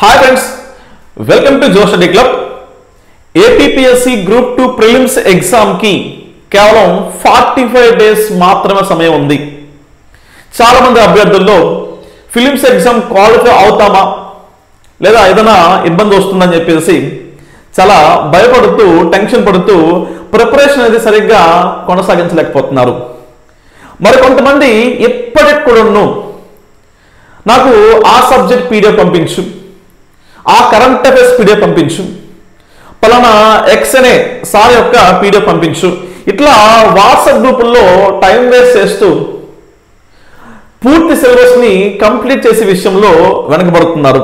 Hi friends, welcome to Joe Study Club. APPSC Group 2 Prelims exam की కేవలం 45 days మాత్రమే సమయం ఉంది. చాలా మంది అభ్యర్థుల్లో ఫిలిమ్స్ ఎగ్జామ్ క్వాలిఫై అవుతామా లేదా ఏదైనా ఇబ్బంది వస్తుందని చెప్పేసి చాలా భయపడుతూ టెన్షన్ పడుతూ ప్రిపరేషన్ అనేది సరిగ్గా కొనసాగించలేకపోతున్నారు. మరి కొంతమంది ఎప్పటికి కూడాను నాకు ఆ సబ్జెక్ట్ పీడిఎఫ్ పంపించు, ఆ కరెంట్ అఫైర్స్ పీడిఎఫ్ పంపించు, పలానా ఎక్స్ అనే సార్ యొక్క పీడిఎఫ్ పంపించు, ఇట్లా వాట్సాప్ గ్రూపుల్లో టైం వేస్ట్ చేస్తూ పూర్తి సిలబస్ని కంప్లీట్ చేసే విషయంలో వెనకబడుతున్నారు.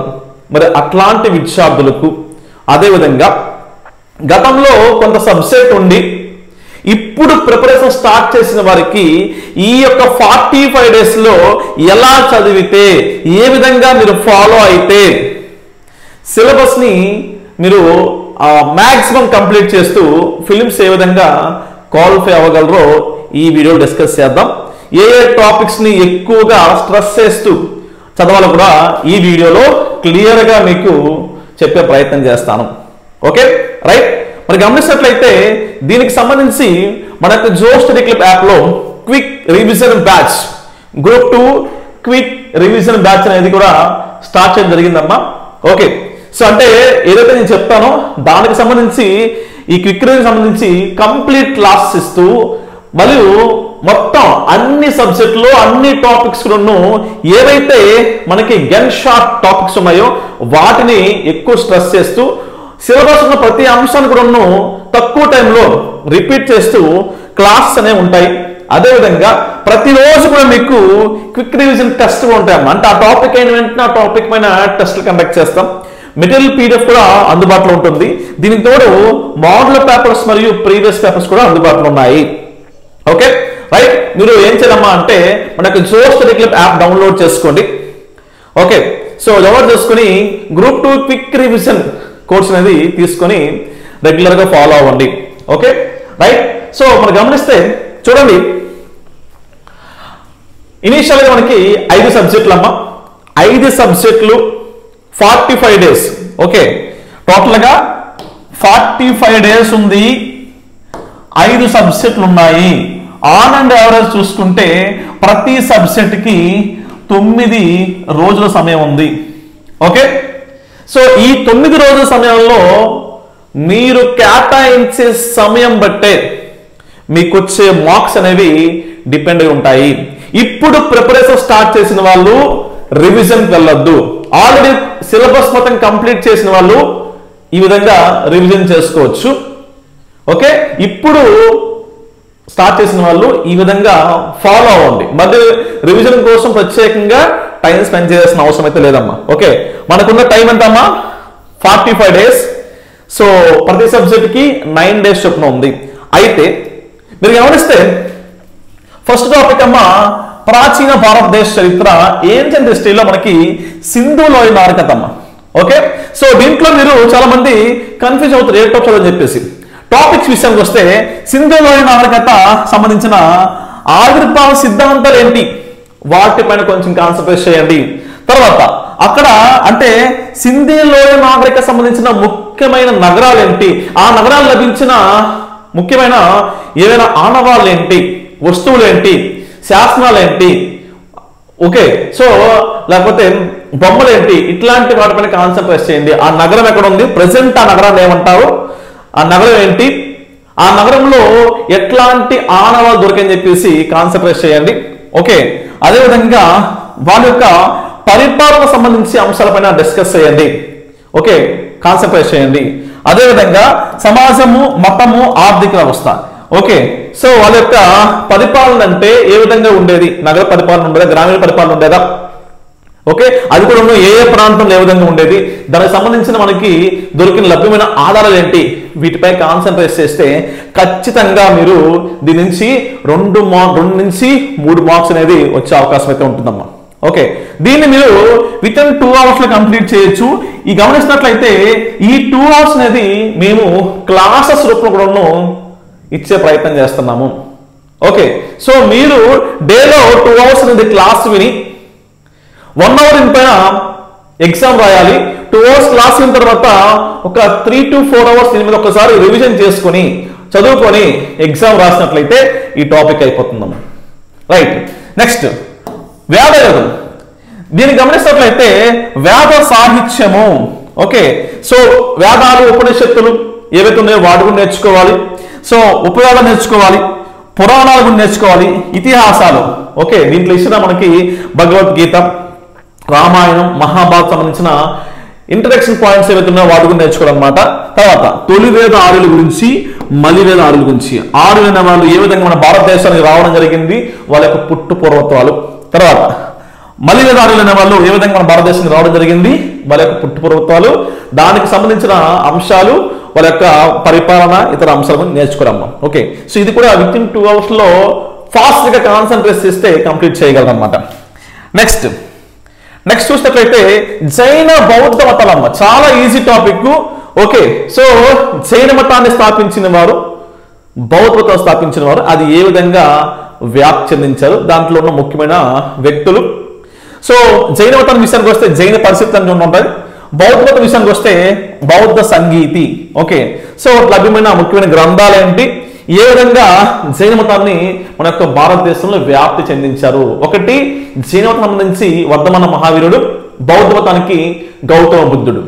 మరి అట్లాంటి విద్యార్థులకు అదేవిధంగా గతంలో కొంత సబ్జెక్ట్ ఉండి ఇప్పుడు ప్రిపరేషన్ స్టార్ట్ చేసిన వారికి ఈ యొక్క 45 డేస్లో ఎలా చదివితే, ఏ విధంగా మీరు ఫాలో అయితే సిలబస్ని మీరు మ్యాక్సిమం కంప్లీట్ చేస్తూ ఫిలిమ్స్ ఏ విధంగా క్వాలిఫై అవ్వగలరో ఈ వీడియో డిస్కస్ చేద్దాం. ఏ టాపిక్స్ని ఎక్కువగా స్ట్రెస్ చేస్తూ చదవాలో కూడా ఈ వీడియోలో క్లియర్గా మీకు చెప్పే ప్రయత్నం చేస్తాను. Okay right. మరి గమనించినట్లయితే దీనికి సంబంధించి మన యొక్క జో స్టడీ క్లబ్ యాప్లో quick revision batch group 2 quick revision batch అనేది కూడా స్టార్ట్ చేయడం జరిగిందమ్మా. ఓకే, సో అంటే ఏదైతే నేను చెప్తానో దానికి సంబంధించి ఈ క్విక్ రివిజన్ సంబంధించి కంప్లీట్ క్లాస్ ఇస్తూ మరియు మొత్తం అన్ని సబ్జెక్టులో అన్ని టాపిక్స్ కూడాను ఏవైతే మనకి గన్ షాట్ టాపిక్స్ ఉన్నాయో వాటిని ఎక్కువ స్ట్రెస్ చేస్తూ సిలబస్ ఉన్న ప్రతి అంశాన్ని కూడాను తక్కువ టైంలో రిపీట్ చేస్తూ క్లాసెస్ అనేవి ఉంటాయి. అదేవిధంగా ప్రతిరోజు కూడా మీకు క్విక్ రివిజన్ టెస్ట్ ఉంటాయమ్మా. అంటే ఆ టాపిక్ అయిన వెంటనే ఆ టాపిక్ పైన టెస్ట్లు కండక్ట్ చేస్తాం. మెటీరియల్ పీడిఎఫ్ కూడా అందుబాటులో ఉంటుంది. దీనికి తోడు మోడల్ పేపర్స్ మరియు ప్రీవియస్ పేపర్స్ కూడా అందుబాటులో ఉన్నాయి. Okay right. మీరు ఏం చేయాలమ్మా అంటే మనకు జో స్టడీ క్లబ్ యాప్ డౌన్లోడ్ చేసుకోండి. ఓకే, సో డౌన్లోడ్ చేసుకుని గ్రూప్ 2 క్విక్ రివిజన్ కోర్స్ అనేది తీసుకొని రెగ్యులర్గా ఫాలో అవ్వండి. Okay right. సో మనం గమనిస్తే చూడండి, ఇనీషియల్గా మనకి 5 సబ్జెక్టులు అమ్మా. 5 సబ్జెక్టులు 45 డేస్. ఓకే, టోటల్గా 45 డేస్ ఉంది. 5 సబ్జెక్టులు ఉన్నాయి. ఆన్ అండ్ యావరేజ్ చూసుకుంటే ప్రతి సబ్జెక్ట్కి 9 రోజుల సమయం ఉంది. ఓకే, సో ఈ 9 రోజుల సమయంలో మీరు కేటాయించే సమయం బట్టే మీకు వచ్చే మార్క్స్ అనేవి డిపెండ్ అయి ఉంటాయి. ఇప్పుడు ప్రిపరేషన్ స్టార్ట్ చేసిన వాళ్ళు రివిజన్కి వెళ్ళొద్దు. ఆల్రెడీ సిలబస్ మొత్తం కంప్లీట్ చేసిన వాళ్ళు ఈ విధంగా రివిజన్ చేసుకోవచ్చు. ఓకే, ఇప్పుడు స్టార్ట్ చేసిన వాళ్ళు ఈ విధంగా ఫాలో అవ్వండి. మధ్య రివిజన్ కోసం ప్రత్యేకంగా టైం స్పెండ్ చేయాల్సిన అవసరం అయితే లేదమ్మా. ఓకే, మనకున్న టైం ఎంతమ్మా? 45 డేస్. సో ప్రతి సబ్జెక్ట్కి 9 డేస్ చొప్పున ఉంది. అయితే మీరు గమనిస్తే ఫస్ట్ టాపిక్ అమ్మా ప్రాచీన భారతదేశ చరిత్ర, ఏన్షియంట్ హిస్టరీలో మనకి సింధు లోయ నాగరికత అమ్మా. ఓకే, సో దీంట్లో మీరు చాలా మంది కన్ఫ్యూజ్ అవుతారు ఏ టాపిక్ అని చెప్పేసి. టాపిక్స్ విషయానికి వస్తే సింధు లోయ నాగరికత సంబంధించిన ఆవిర్భావ సిద్ధాంతాలు ఏంటి, వాటిపైన కొంచెం కాన్సన్ట్రేట్ చేయండి. తర్వాత అక్కడ అంటే సింధు లోయ నాగరికత సంబంధించిన ముఖ్యమైన నగరాలు ఏంటి, ఆ నగరాలు లభించిన ముఖ్యమైన ఏవైనా ఆనవాళ్ళు ఏంటి, వస్తువులు ఏంటి, శాసనాలు ఏంటి, ఓకే, సో లేకపోతే బొమ్మలు ఏంటి, ఇట్లాంటి వాటిపైన కాన్సన్ట్రేట్ చేయండి. ఆ నగరం ఎక్కడ ఉంది, ప్రజెంట్ ఆ నగరాన్ని ఏమంటారు, ఆ నగరం ఏంటి, ఆ నగరంలో ఎట్లాంటి ఆనవాళ్ళు దొరికని చెప్పేసి కాన్సన్ట్రేట్ చేయండి. ఓకే, అదేవిధంగా వాళ్ళ యొక్క పరిపాలన సంబంధించి అంశాలపైన డిస్కస్ చేయండి. ఓకే, కాన్సన్ట్రేట్ చేయండి. అదేవిధంగా సమాజము, మతము, ఆర్థిక వ్యవస్థ. ఓకే, సో వాళ్ళ యొక్క పరిపాలన అంటే ఏ విధంగా ఉండేది, నగర పరిపాలన ఉండేదా, గ్రామీణ పరిపాలన ఉండేదా, ఓకే, అది కూడా ఏ ఏ ప్రాంతంలో ఏ విధంగా ఉండేది, దానికి సంబంధించిన మనకి దొరికిన లభ్యమైన ఆధారాలు ఏంటి, వీటిపై కాన్సన్ట్రేట్ చేస్తే ఖచ్చితంగా మీరు దీని నుంచి 2 నుంచి 3 మార్క్స్ అనేది వచ్చే అవకాశం అయితే ఉంటుందమ్మా. ఓకే, దీన్ని మీరు విత్ ఇన్ 2 hours లో కంప్లీట్ చేయొచ్చు. ఈ గమనించినట్లయితే ఈ 2 hours అనేది మేము క్లాసెస్ రూపంలో కూడా ఇచ్చే ప్రయత్నం చేస్తున్నాము. ఓకే, సో మీరు డేలో 2 hours అనేది క్లాస్ విని 1 hour పైన ఎగ్జామ్ రాయాలి. 2 అవర్స్ క్లాస్ అయిన తర్వాత ఒక 3 to 4 అవర్స్ దీని మీద ఒకసారి రివిజన్ చేసుకొని చదువుకొని ఎగ్జామ్ రాసినట్లయితే ఈ టాపిక్ అయిపోతుందమ్మా. రైట్. నెక్స్ట్ వేదయోగం. దీన్ని గమనిస్తున్నట్లయితే వేద సాహిత్యము. ఓకే, సో వేదాలు ఉపనిషత్తులు ఏవైతే ఉన్నాయో వాటి గురించి నేర్చుకోవాలి. సో ఉపయోగాలు నేర్చుకోవాలి, పురాణాల గురించి నేర్చుకోవాలి, ఇతిహాసాలు. ఓకే, దీంట్లో ఇచ్చిన మనకి భగవద్గీత, రామాయణం, మహాభారత్ సంబంధించిన ఇంట్రడక్షన్ పాయింట్స్ ఏవైతే ఉన్నాయో వాటి గురించి నేర్చుకోవాలన్నమాట. తర్వాత తొలి వేద ఆర్యుల గురించి, మలి వేద ఆర్యుల గురించి. ఆర్యులైన వాళ్ళు ఏ విధంగా మన భారతదేశానికి రావడం జరిగింది, వాళ్ళ యొక్క పుట్టు పూర్వత్వాలు. తర్వాత మలి వేద ఆర్యులైన వాళ్ళు ఏ విధంగా మన భారతదేశానికి రావడం జరిగింది, వాళ్ళ యొక్క పుట్టు పూర్వత్వాలు, దానికి సంబంధించిన అంశాలు, వాళ్ళ యొక్క పరిపాలన, ఇతర అంశాల గురించి నేర్చుకోరమ్మా. ఓకే, సో ఇది కూడా విత్ ఇన్ 2 hours లో ఫాస్ట్ గా కాన్సన్ట్రేట్ చేస్తే కంప్లీట్ చేయగలరన్నమాట. నెక్స్ట్ చూసినట్లయితే జైన బౌద్ధ మతాలమ్మ. చాలా ఈజీ టాపిక్. ఓకే, సో జైన మతాన్ని స్థాపించిన వారు, బౌద్ధ మతాన్ని స్థాపించిన వారు, అది ఏ విధంగా వ్యాప్తి చెందించారు, దాంట్లో ఉన్న ముఖ్యమైన వ్యక్తులు. సో జైన మతాన్ని విషయానికి వస్తే జైన పరిస్థితులు ఉంటాయి. బౌద్ధ మతం విషయానికి వస్తే బౌద్ధ సంగీతి. ఓకే, సో లభ్యమైన ముఖ్యమైన గ్రంథాలు ఏంటి, ఏ విధంగా జైన మతాన్ని మన యొక్క భారతదేశంలో వ్యాప్తి చెందించారు. ఒకటి జైన మతం సంబంధించి వర్ధమాన మహావీరుడు, బౌద్ధ మతానికి గౌతమ బుద్ధుడు.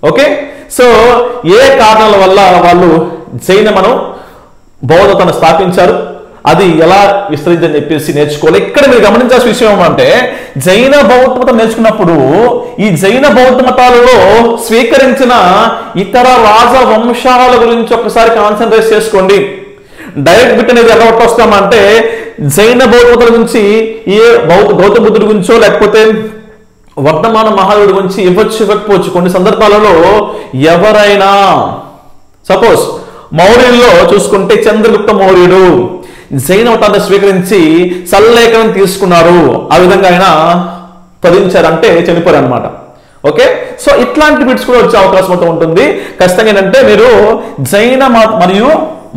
ఓకే, సో ఏ కారణాల వల్ల వాళ్ళు జైన మనం బౌద్ధ మతాన్ని స్థాపించారు, అది ఎలా విస్తరించని చెప్పేసి నేర్చుకోవాలి. ఇక్కడ మీరు గమనించాల్సిన విషయం ఏమంటే జైన బౌద్ధ మతం నేర్చుకున్నప్పుడు ఈ జైన బౌద్ధ మతాలలో స్వీకరించిన ఇతర రాజవంశాల గురించి ఒకసారి కాన్సన్ట్రేట్ చేసుకోండి. డైరెక్ట్ బిట్ అనేది ఎలా వస్తామంటే జైన బౌద్ధ మతాల గురించి ఏ గౌతమ బుద్ధుడి గురించో లేకపోతే వర్ధమాన మహావీరుడి గురించి ఇవ్వకపోవచ్చు. కొన్ని సందర్భాలలో ఎవరైనా సపోజ్ మౌర్యుల్లో చూసుకుంటే చంద్రగుప్త మౌర్యుడు జైన మతాన్ని స్వీకరించి సల్లేఖనం తీసుకున్నారు, ఆ విధంగా ఆయన పదించారంటే చనిపోయారు అనమాట. ఓకే, సో ఇట్లాంటి బిట్స్ కూడా వచ్చే అవకాశం అయితే ఉంటుంది. ఖచ్చితంగా ఏంటంటే మీరు జైన మరియు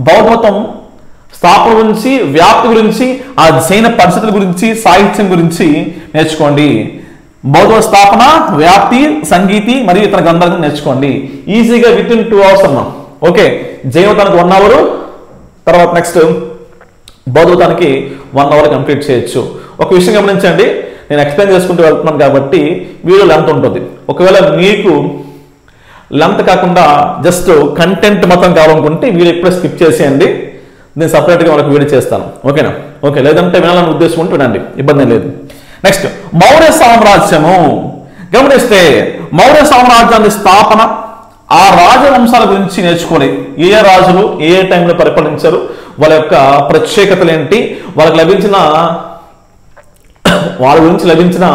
బౌద్ధ మతం స్థాపన గురించి, వ్యాప్తి గురించి, ఆ జైన పరిస్థితుల గురించి, సాహిత్యం గురించి నేర్చుకోండి. బౌద్ధ స్థాపన, వ్యాప్తి, సంగీతి మరియు ఇతర గ్రంథాలను నేర్చుకోండి. ఈజీగా విత్ ఇన్ 2 hours అమ్మా. ఓకే, జైన మతానికి 1 hour, తర్వాత నెక్స్ట్ బౌద్ధ మతానికి 1 hour కంప్లీట్ చేయొచ్చు. ఒక విషయం గమనించండి, నేను ఎక్స్ప్లెయిన్ చేసుకుంటూ వెళ్తున్నాను కాబట్టి వీడియో లెంత్ ఉంటుంది. ఒకవేళ మీకు లెంత్ కాకుండా జస్ట్ కంటెంట్ మొత్తం కావాలనుకుంటే వీడియో ఇప్పుడే స్కిప్ చేసేయండి. నేను సపరేట్గా మనకు వీడియో చేస్తాను. ఓకేనా? ఓకే, లేదంటే వినాలని ఉద్దేశం ఉంటే వినండి, ఇబ్బంది లేదు. నెక్స్ట్ మౌర్య సామ్రాజ్యము. గమనిస్తే మౌర్య సామ్రాజ్యాన్ని స్థాపన, ఆ రాజవంశాల గురించి నేర్చుకోవాలి. ఏ రాజులు ఏ టైంలో పరిపాలించారు, వాళ్ళ యొక్క ప్రత్యేకతలు ఏంటి, వాళ్ళ గురించి లభించిన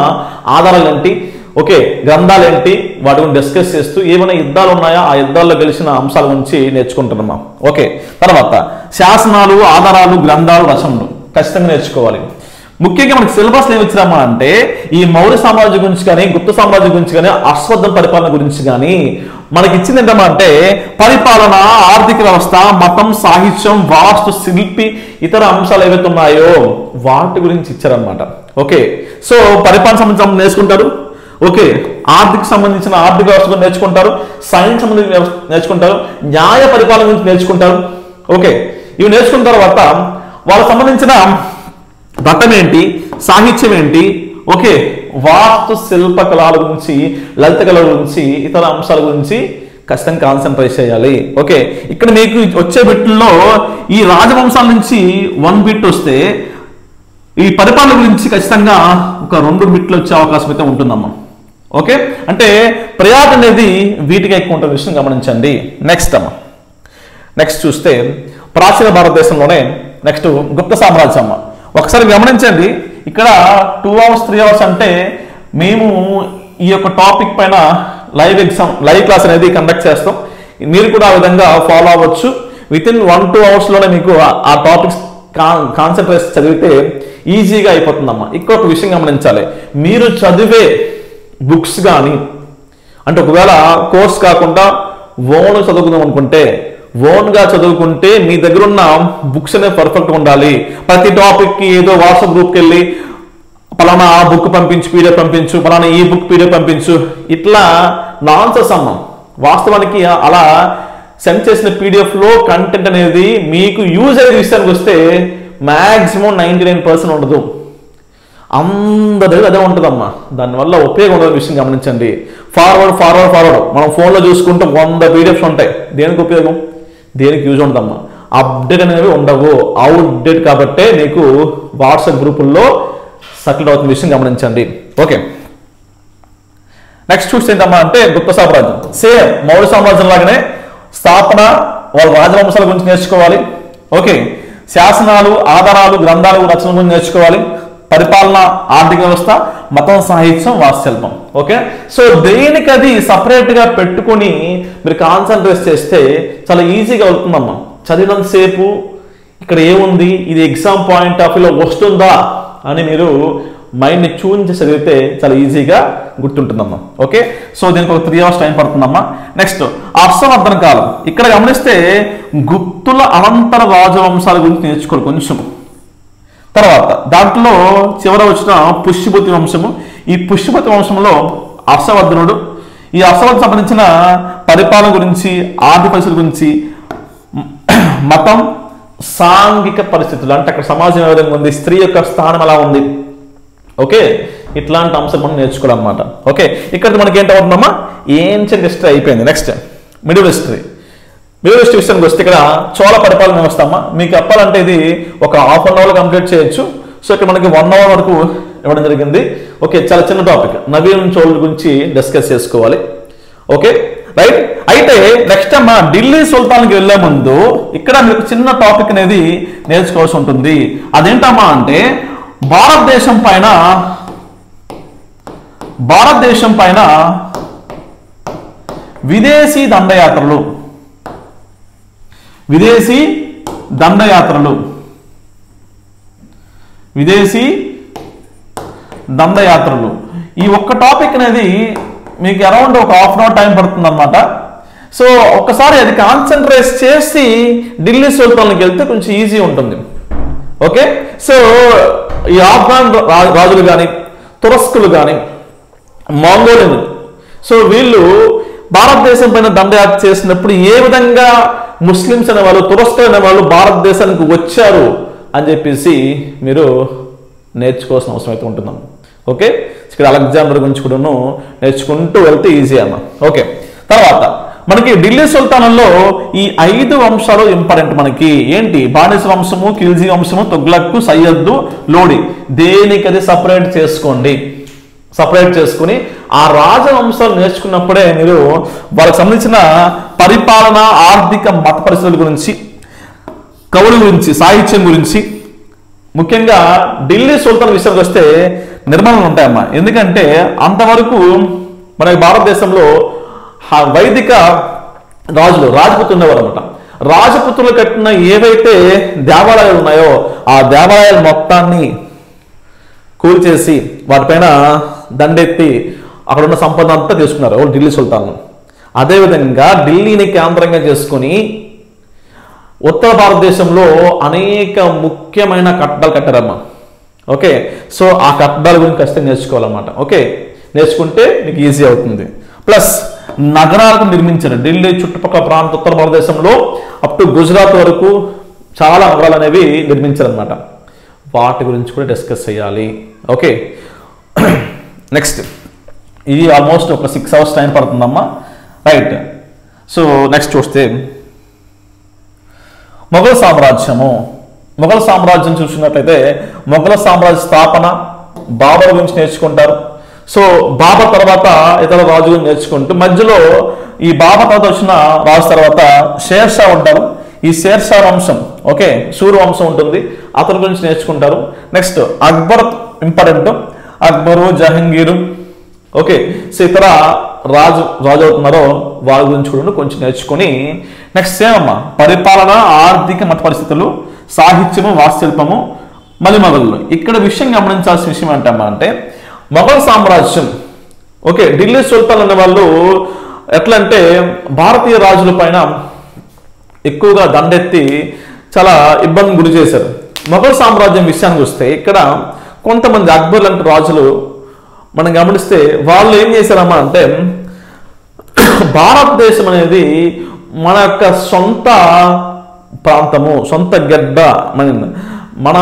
ఆధారాలు ఏంటి, ఓకే గ్రంథాలు ఏంటి, వాటి గురించి డిస్కస్ చేస్తూ ఏమైనా యుద్ధాలు ఉన్నాయా, ఆ యుద్ధాల్లో గెలిచిన అంశాల గురించి నేర్చుకుంటున్నామా. ఓకే, తర్వాత శాసనాలు, ఆధారాలు, గ్రంథాలు, రచనలు ఖచ్చితంగా నేర్చుకోవాలి. ముఖ్యంగా మనకి సిలబస్ ఏమి ఇచ్చామా అంటే ఈ మౌర్య సామ్రాజ్యం గురించి కానీ, గుప్త సామ్రాజ్యం గురించి కానీ, అశ్వత్థం పరిపాలన గురించి కానీ మనకి ఇచ్చింది ఏంటమ్మా అంటే పరిపాలన, ఆర్థిక వ్యవస్థ, మతం, సాహిత్యం, వాస్తు, శిల్పి, ఇతర అంశాలు ఏవైతే ఉన్నాయో వాటి గురించి ఇచ్చారనమాట. ఓకే, సో పరిపాలన సంబంధించిన నేర్చుకుంటారు. ఓకే, సంబంధించిన ఆర్థిక వ్యవస్థ గురించి నేర్చుకుంటారు, సైన్స్ సంబంధించిన నేర్చుకుంటారు, న్యాయ పరిపాలన గురించి నేర్చుకుంటారు. ఓకే, ఇవి నేర్చుకున్న తర్వాత వాళ్ళకి సంబంధించిన మతం ఏంటి, సాహిత్యం ఏంటి, ఓకే వాస్తు, శిల్పకళల గురించి, లలిత కళల గురించి, ఇతర అంశాల గురించి ఖచ్చితంగా కాన్సన్ట్రేట్ చేయాలి. ఓకే, ఇక్కడ మీకు వచ్చే బిట్లో ఈ రాజవంశాల నుంచి 1 బిట్ వస్తే ఈ పరిపాలన గురించి ఖచ్చితంగా ఒక 2 బిట్లు వచ్చే అవకాశం అయితే ఉంటుందమ్మా. ఓకే, అంటే ప్రయాణం అనేది వీటికి ఎక్కువ ఉంటుంది, విషయం గమనించండి. నెక్స్ట్ చూస్తే ప్రాచీన భారతదేశంలోనే నెక్స్ట్ గుప్త సామ్రాజ్యం అమ్మ. ఒకసారి గమనించండి, ఇక్కడ 2 hours 3 hours అంటే మేము ఈ యొక్క టాపిక్ పైన లైవ్ క్లాస్ అనేది కండక్ట్ చేస్తాం. మీరు కూడా ఆ విధంగా ఫాలో అవ్వచ్చు. విత్ ఇన్ 1-2 hours లోనే మీకు ఆ టాపిక్స్ కాన్సన్ట్రేట్ చదివితే ఈజీగా అయిపోతుందమ్మా. ఇక్కడ ఒక విషయం గమనించాలి, మీరు చదివే బుక్స్ కానీ అంటే ఒకవేళ కోర్స్ కాకుండా ఓన్ చదువుకుందాం అనుకుంటే ఓన్గా చదువుకుంటే మీ దగ్గర ఉన్న బుక్స్ అనేవి పర్ఫెక్ట్గా ఉండాలి. ప్రతి టాపిక్కి ఏదో వాట్సాప్ గ్రూప్కి వెళ్ళి పలానా ఆ బుక్ పంపించు, పీడిఎఫ్ పంపించు, పలానా ఈ బుక్ పీడిఎఫ్ పంపించు, ఇట్లా నాన్సెన్స్ అమ్మా. వాస్తవానికి అలా సెండ్ చేసిన పీడిఎఫ్లో కంటెంట్ అనేది మీకు యూజ్ అయ్యే విషయానికి వస్తే మ్యాక్సిమం 99% ఉండదు, అందరి అదే ఉంటుందమ్మా. దానివల్ల ఉపయోగం ఉండదు విషయం గమనించండి. ఫార్వర్డ్ మనం ఫోన్లో చూసుకుంటే 100 పీడిఎఫ్స్ ఉంటాయి. దేనికి ఉపయోగం, దేనికి యూజ్ ఉంటుందమ్మా? అప్డేట్ అనేవి ఉండవు, అవుట్డేట్. కాబట్టే మీకు వాట్సాప్ గ్రూపుల్లో సర్క్యులేట్ అవుతున్న విషయం గమనించండి. ఓకే, నెక్స్ట్ చూస్తే ఏంటమ్మా అంటే గుప్త సామ్రాజ్యం. సేమ్ మౌర్య సామ్రాజ్యం లాగానే స్థాపన, వాళ్ళ రాజవంశాల గురించి నేర్చుకోవాలి. ఓకే, శాసనాలు, ఆధారాలు, గ్రంథాలు, రచనల గురించి నేర్చుకోవాలి. పరిపాలన, ఆర్థిక వ్యవస్థ, మతం, సాహిత్యం, వాస్తుశిల్పం. ఓకే, సో దేనికి అది సపరేట్గా పెట్టుకొని మీరు కాన్సన్ట్రేట్ చేస్తే చాలా ఈజీగా అవుతుందమ్మా. చదివినంతసేపు ఇక్కడ ఏముంది, ఇది ఎగ్జామ్ పాయింట్ ఆఫ్ వ్యూలో వస్తుందా అని మీరు మైండ్ని ట్యూన్ చేసి చదివితే చాలా ఈజీగా గుర్తుంటుందమ్మా. ఓకే, సో దీనికి ఒక 3 hours టైం పడుతుందమ్మా. నెక్స్ట్ హర్షవర్ధన కాలం. ఇక్కడ గమనిస్తే గుప్తుల అనంతర రాజవంశాల గురించి నేర్చుకోవాలి కొంచెం. తర్వాత దాంట్లో చివర వచ్చిన పుష్యభూతి వంశము. ఈ పుష్యభూతి వంశంలో హర్షవర్ధనుడు, ఈ హర్షవర్ధన్ సంబంధించిన పరిపాలన గురించి, ఆర్థిక పరిస్థితుల గురించి, మతం, సాంఘిక పరిస్థితులు, అంటే అక్కడ సమాజం ఏ విధంగా ఉంది, స్త్రీ యొక్క స్థానం ఎలా ఉంది. ఓకే, ఇట్లాంటి అంశాలు మనం నేర్చుకోవాలన్నమాట. ఓకే, ఇక్కడ మనకి ఏంటవుతుందమ్మా, ఏన్షియంట్ హిస్టరీ అయిపోయింది. Next middle history. Middle history విషయానికి వస్తే ఇక్కడ చోళ పరిపాలన వ్యవస్థ అమ్మా. మీకు చెప్పాలంటే ఇది ఒక 1/2 hour కంప్లీట్ చేయొచ్చు. సో ఇక్కడ మనకి 1 hour వరకు ఇవ్వడం జరిగింది. ఓకే, చాలా చిన్న టాపిక్, నవీన చోళుల గురించి డిస్కస్ చేసుకోవాలి. Okay right. అయితే నెక్స్ట్ అమ్మా ఢిల్లీ సుల్తాన్కి వెళ్లే ముందు ఇక్కడ మీకు చిన్న టాపిక్ అనేది నేర్చుకోవాల్సి ఉంటుంది. అదేంటమ్మా అంటే భారతదేశం పైన విదేశీ దండయాత్రలు. ఈ ఒక్క టాపిక్ అనేది మీకు అరౌండ్ ఒక 1/2 hour టైం పడుతుంది అనమాట. సో ఒక్కసారి అది కాన్సన్ట్రేట్ చేసి ఢిల్లీ సుల్తాన్కి వెళ్తే కొంచెం ఈజీ ఉంటుంది. ఓకే, సో ఈ ఆఫ్ఘాన్ రాజులు కానీ, తురస్కులు కానీ, మంగోలియన్లు, సో వీళ్ళు భారతదేశం పైన దండయాత్ర చేసినప్పుడు ఏ విధంగా ముస్లిమ్స్ అనేవాళ్ళు, తురస్కులు అనేవాళ్ళు భారతదేశానికి వచ్చారు అని చెప్పేసి మీరు నేర్చుకోవాల్సిన అవసరం అయితే ఉంటుందమ్మా. ఓకే, ఇక్కడ అలెగ్జాండర్ గురించి కూడా నేర్చుకుంటూ వెళ్తే ఈజీ అమ్మా. ఓకే, తర్వాత మనకి ఢిల్లీ సుల్తానంలో ఈ 5 వంశాలు ఇంపార్టెంట్ మనకి. ఏంటి, బానిస వంశము, ఖిల్జీ వంశము, తుగ్లక్, సయ్యద్దు, లోడి. దేనికది సపరేట్ చేసుకుని ఆ రాజవంశాలు నేర్చుకున్నప్పుడే మీరు వాళ్ళకి సంబంధించిన పరిపాలన, ఆర్థిక, మత పరిస్థితుల గురించి, కవుల గురించి, సాహిత్యం గురించి, ముఖ్యంగా ఢిల్లీ సుల్తాన్ విషయానికి వస్తే నిర్మాణాలు ఉంటాయమ్మా. ఎందుకంటే అంతవరకు మన భారతదేశంలో వైదిక రాజులు, రాజపుత్రులు ఉండేవారు అనమాట. రాజపుత్రులు కట్టిన ఏవైతే దేవాలయాలు ఉన్నాయో ఆ దేవాలయాల మొత్తాన్ని కూల్చేసి వాటిపైన దండెత్తి అక్కడ ఉన్న సంపద అంతా తీసుకున్నారు ఢిల్లీ సుల్తాన్లు. అదేవిధంగా ఢిల్లీని కేంద్రంగా చేసుకుని ఉత్తర భారతదేశంలో అనేక ముఖ్యమైన కట్టడాలు కట్టారమ్మా. ఓకే, సో ఆ కట్టడాల గురించి ఖచ్చితంగా నేర్చుకోవాలన్నమాట. ఓకే, నేర్చుకుంటే మీకు ఈజీ అవుతుంది. ప్లస్ నగరాలకు నిర్మించారు. ఢిల్లీ చుట్టుపక్కల ప్రాంత ఉత్తర భారతదేశంలో అప్ టు గుజరాత్ వరకు చాలా నగరాలు అనేవి నిర్మించారనమాట. వాటి గురించి కూడా డిస్కస్ చేయాలి. ఓకే, నెక్స్ట్ ఇది ఆల్మోస్ట్ ఒక 6 hours టైం పడుతుందమ్మా. రైట్, సో నెక్స్ట్ చూస్తే మొఘల్ సామ్రాజ్యం చూసినట్లయితే మొఘల్ సామ్రాజ్య స్థాపన, బాబర్ గురించి నేర్చుకుంటారు. సో బాబర్ తర్వాత ఇతర రాజులు నేర్చుకుంటూ మధ్యలో ఈ బాబర్ తర్వాత వచ్చిన రాజు తర్వాత షేర్షా ఉంటారు. ఈ షేర్షా వంశం, ఓకే, సూర్యవంశం ఉంటుంది, అతని గురించి నేర్చుకుంటారు. Next Akbar important, Akbar, Jahangir. Okay, so ఇతర రాజు అవుతున్నారో వాళ్ళ గురించి కూడా కొంచెం నేర్చుకొని నెక్స్ట్ సేమ్ అమ్మా పరిపాలన, ఆర్థిక, మత పరిస్థితులు, సాహిత్యము, వాస్తుశిల్పము, మళ్ళీ మొఘలు. ఇక్కడ విషయం గమనించాల్సిన విషయం ఏంటమ్మా అంటే మొఘల్ సామ్రాజ్యం, ఓకే, ఢిల్లీ సుల్తాన్ అనే వాళ్ళు ఎట్లా అంటే భారతీయ రాజుల పైన ఎక్కువగా దండెత్తి చాలా ఇబ్బంది గురి చేశారు. మొఘల్ సామ్రాజ్యం విషయానికి వస్తే ఇక్కడ కొంతమంది అక్బర్ లాంటి రాజులు మనం గమనిస్తే వాళ్ళు ఏం చేశారమ్మా అంటే భారతదేశం అనేది మన యొక్క సొంత ప్రాంతము, సొంత గడ్డ, మన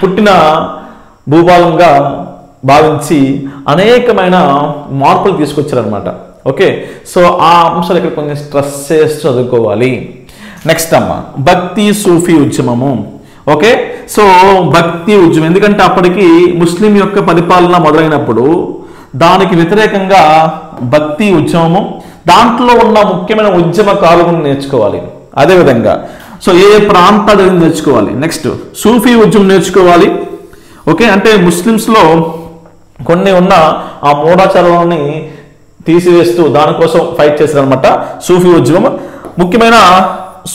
పుట్టిన భూభాగంగా భావించి అనేకమైన మార్పులు తీసుకొచ్చారనమాట. ఓకే, సో ఆ అంశాలు ఇక్కడ కొంచెం స్ట్రెస్ చేసి చదువుకోవాలి. నెక్స్ట్ అమ్మ భక్తి సూఫీ ఉద్యమము. ఓకే, సో భక్తి ఉద్యమం ఎందుకంటే అప్పటికి ముస్లిం యొక్క పరిపాలన మొదలైనప్పుడు దానికి వ్యతిరేకంగా భక్తి ఉద్యమము, దాంట్లో ఉన్న ముఖ్యమైన ఉద్యమకారులను నేర్చుకోవాలి. అదేవిధంగా సో ఏ ప్రాంతాలు నేర్చుకోవాలి. నెక్స్ట్ సూఫీ ఉద్యమం నేర్చుకోవాలి. ఓకే, అంటే ముస్లిమ్స్లో కొన్ని ఉన్న ఆ మూఢాచారాలని తీసివేస్తూ దానికోసం ఫైట్ చేశారనమాట సూఫీ ఉద్యమం. ముఖ్యమైన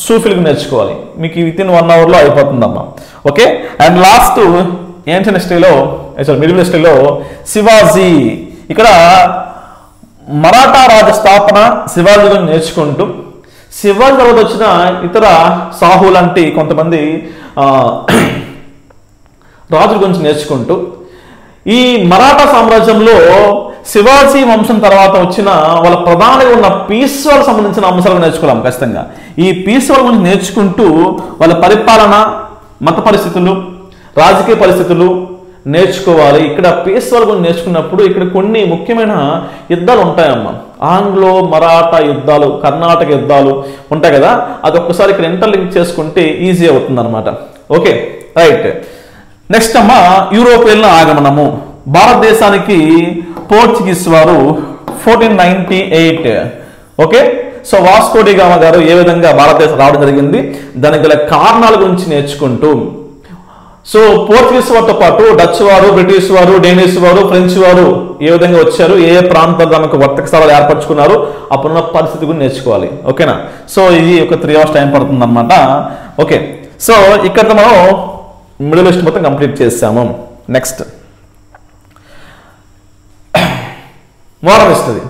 సూఫీలకు నేర్చుకోవాలి. మీకు వితిన్ 1 అవర్లో అయిపోతుందమ్మా. ఓకే, అండ్ లాస్ట్ ఏన్షియన్ హిస్టరీలో, మిడిల్ హిస్టరీలో శివాజీ. ఇక్కడ మరాఠా రాజ స్థాపన శివాజీని నేర్చుకుంటూ శివాజీ తర్వాత వచ్చిన ఇతర సాహు లాంటి కొంతమంది రాజుల గురించి నేర్చుకుంటూ ఈ మరాఠా సామ్రాజ్యంలో శివాజీ వంశం తర్వాత వచ్చిన వాళ్ళ ప్రధానంగా ఉన్న పీస్వాల్ సంబంధించిన అంశాలను నేర్చుకోవాలి ఖచ్చితంగా. ఈ పీస్వాల్ గురించి నేర్చుకుంటూ వాళ్ళ పరిపాలన, మత పరిస్థితులు, రాజకీయ పరిస్థితులు నేర్చుకోవాలి. ఇక్కడ పీస్వాల్ గురించి నేర్చుకున్నప్పుడు ఇక్కడ కొన్ని ముఖ్యమైన యుద్ధాలు ఉంటాయమ్మా. ఆంగ్లో మరాఠా యుద్ధాలు, కర్ణాటక యుద్ధాలు ఉంటాయి కదా, అది ఒక్కసారి ఇక్కడ ఇంటర్లింక్ చేసుకుంటే ఈజీ అవుతుంది అనమాట. Okay, right. నెక్స్ట్ అమ్మా యూరోపియన్ల ఆగమనము. భారతదేశానికి పోర్చుగీస్ వారు 1498. Okay, so Vasco da Gama గారు ఏ విధంగా భారతదేశం రావడం జరిగింది, దానికి గల కారణాల గురించి నేర్చుకుంటూ, సో పోర్చుగీస్ వారితో పాటు డచ్ వారు, బ్రిటిష్ వారు, డేనిష్ వారు, ఫ్రెంచ్ వారు ఏ విధంగా వచ్చారు, ఏ ప్రాంతాలు తమకు వర్తక స్థలాలు ఏర్పరచుకున్నారు, అప్పుడున్న పరిస్థితి గురించి నేర్చుకోవాలి. ఓకేనా, సో ఇది ఒక 3 hours టైం పడుతుంది అనమాట. ఓకే, సో ఇక్కడ మనం మిడిల్ ఈస్ట్ మొత్తం కంప్లీట్ చేసాము. Next modern history.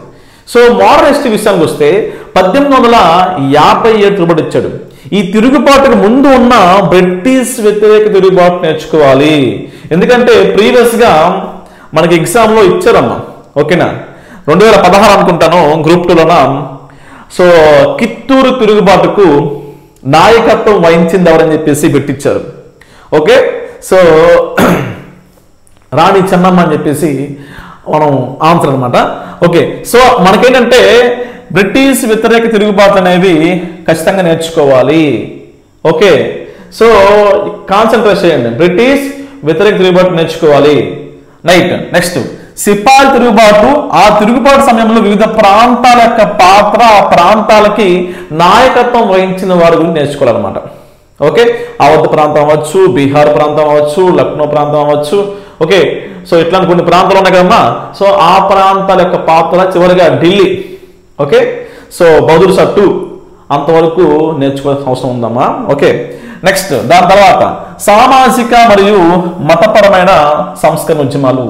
So modern history విషయానికి వస్తే 1857 తిరుగుబాటు ఇచ్చాడు. ఈ తిరుగుబాటుకు ముందు ఉన్న బ్రిటిష్ వ్యతిరేక తిరుగుబాటు నేర్చుకోవాలి. ఎందుకంటే ప్రీవియస్గా మనకి ఎగ్జామ్లో ఇచ్చారమ్మా. ఓకేనా, 2016 అనుకుంటాను గ్రూప్ 2లోన. సో కిత్తూరు తిరుగుబాటుకు నాయకత్వం వహించింది ఎవరని చెప్పేసి పెట్టించారు. ఓకే, సో రాణి చెన్నమ్మ అని చెప్పేసి మనం ఆన్సర్ అనమాట. ఓకే, సో మనకేంటంటే బ్రిటిష్ వ్యతిరేక తిరుగుబాట్లు అనేవి ఖచ్చితంగా నేర్చుకోవాలి. ఓకే, సో కాన్సన్ట్రేట్ చేయండి, బ్రిటిష్ వ్యతిరేక తిరుగుబాటు నేర్చుకోవాలి. రైట్. నెక్స్ట్ సిపాయి తిరుగుబాటు. ఆ తిరుగుబాటు సమయంలో వివిధ ప్రాంతాల యొక్క పాత్ర, ఆ ప్రాంతాలకి నాయకత్వం వహించిన వారి గురించి నేర్చుకోవాలన్నమాట. ఓకే, అవధ్ ప్రాంతం అవ్వచ్చు, బీహార్ ప్రాంతం అవ్వచ్చు, లక్నో ప్రాంతం అవ్వచ్చు. ఓకే, సో ఇట్లాంటి కొన్ని ప్రాంతాలు ఉన్నాయి కదమ్మా. సో ఆ ప్రాంతాల యొక్క పాత్ర, చివరిగా ఢిల్లీ. ఓకే, సో బౌద్ధుడు సట్టు అంతవరకు నేర్చుకోవాల్సిన అవసరం ఉందమ్మా. ఓకే, నెక్స్ట్ దాని తర్వాత సామాజిక మరియు మతపరమైన సంస్కరణ ఉద్యమాలు.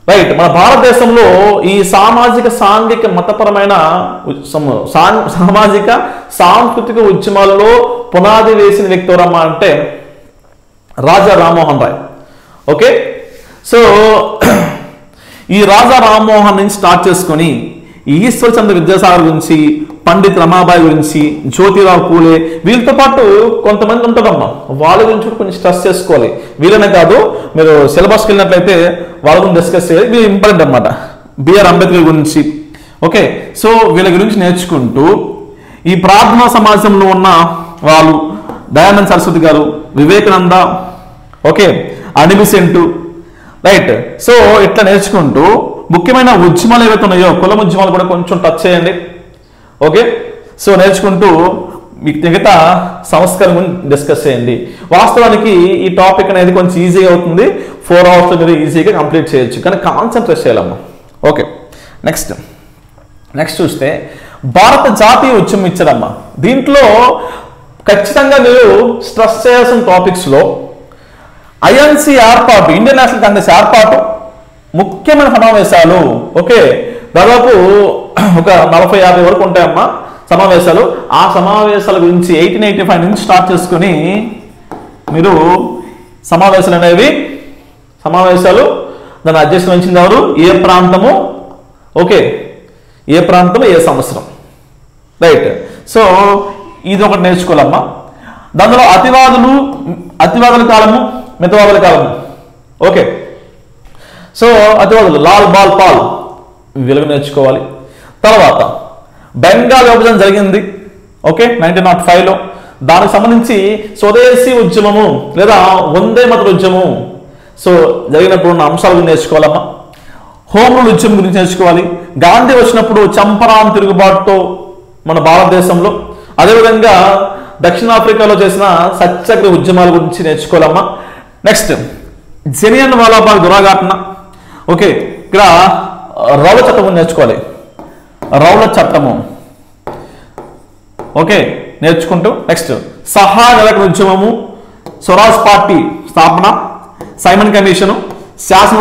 రైట్, మన భారతదేశంలో ఈ సామాజిక, సాంఘిక, మతపరమైన సామాజిక సాంస్కృతిక ఉద్యమాల్లో పునాది వేసిన వ్యక్తి ఎవరమ్మా అంటే రాజా రామ్మోహన్ రాయ్. ఓకే, సో ఈ రాజా రామ్మోహన్ నుంచి స్టార్ట్ చేసుకొని ఈశ్వర్ చంద్ర విద్యాసాగర్ గురించి, పండిత్ రమాబాయి గురించి, జ్యోతిరావు పూలే, వీళ్ళతో పాటు కొంతమంది ఉంటారమ్మా. వాళ్ళ గురించి కొంచెం స్ట్రెస్ చేసుకోవాలి. వీళ్ళనే కాదు, మీరు సిలబస్కి వెళ్ళినట్లయితే వాళ్ళ గురించి డిస్కస్ చేయాలి. వీళ్ళు ఇంపార్టెంట్ అనమాట. బిఆర్ అంబేద్కర్ గురించి. ఓకే, సో వీళ్ళ గురించి నేర్చుకుంటూ ఈ ప్రార్థనా సమాజంలో ఉన్న వాళ్ళు, దయానంద సరస్వతి గారు, Vivekananda, okay, Annie Besant. Right, so ఇట్లా నేర్చుకుంటూ ముఖ్యమైన ఉద్యమాలు ఏవైతే ఉన్నాయో కులం ఉద్యమాలు కూడా కొంచెం టచ్ చేయండి. ఓకే, సో నేర్చుకుంటూ మీకు మిగతా సంస్కరణ డిస్కస్ చేయండి. వాస్తవానికి ఈ టాపిక్ అనేది కొంచెం ఈజీగా అవుతుంది. 4 hours మీరు ఈజీగా కంప్లీట్ చేయొచ్చు, కానీ కాన్సన్ట్రేట్ చేయాలమ్మా. ఓకే, నెక్స్ట్ చూస్తే భారత జాతీయ ఉద్యమం ఇచ్చారమ్మా. దీంట్లో ఖచ్చితంగా మీరు స్ట్రెస్ చేయాల్సిన టాపిక్స్లో ఐఎన్సి ఏర్పాటు, ఇండియన్ నేషనల్ కాంగ్రెస్ ఏర్పాటు, ముఖ్యమైన సమావేశాలు. ఓకే, దాదాపు ఒక 40-50 వరకు ఉంటాయమ్మా సమావేశాలు. ఆ సమావేశాల గురించి 1885 నుంచి స్టార్ట్ చేసుకుని మీరు సమావేశాలు దాని అధ్యక్షత వహించింది ఎవరు? ఏ ప్రాంతము, ఓకే, ఏ ప్రాంతం ఏ సంవత్సరం, రైట్. సో ఇది ఒకటి నేర్చుకోవాలమ్మా. దానిలో అతివాదుల కాలము, మితవాదుల కాలము, ఓకే. సో అతివాదులు లాల్ బాల్ పాల్ వెలుగు నేర్చుకోవాలి. తర్వాత బెంగాల్ విభజన జరిగింది, ఓకే, 1905లో. దానికి సంబంధించి స్వదేశీ ఉద్యమము లేదా వందే మాతర ఉద్యమము సో జరిగినప్పుడు ఉన్న అంశాలు నేర్చుకోవాలమ్మా. హోమ్ రూల్ ఉద్యమం గురించి నేర్చుకోవాలి. గాంధీ వచ్చినప్పుడు చంపరాన్ తిరుగుబాటుతో మన భారతదేశంలో, అదేవిధంగా దక్షిణాఫ్రికాలో చేసిన సత్యాగ్రహ ఉద్యమాల గురించి నేర్చుకోవాలమ్మా. నెక్స్ట్ జలియన్ వాలాబాగ్ దురాఘటన, ఓకే, ఇక్కడ రౌల చట్టము నేర్చుకోవాలి. రౌల చట్టము, ఓకే, నేర్చుకుంటూ నెక్స్ట్ సహాయ ఉద్యమము, స్వరాజ్ పార్టీ స్థాపన, సైమన్ కమిషను, శాసన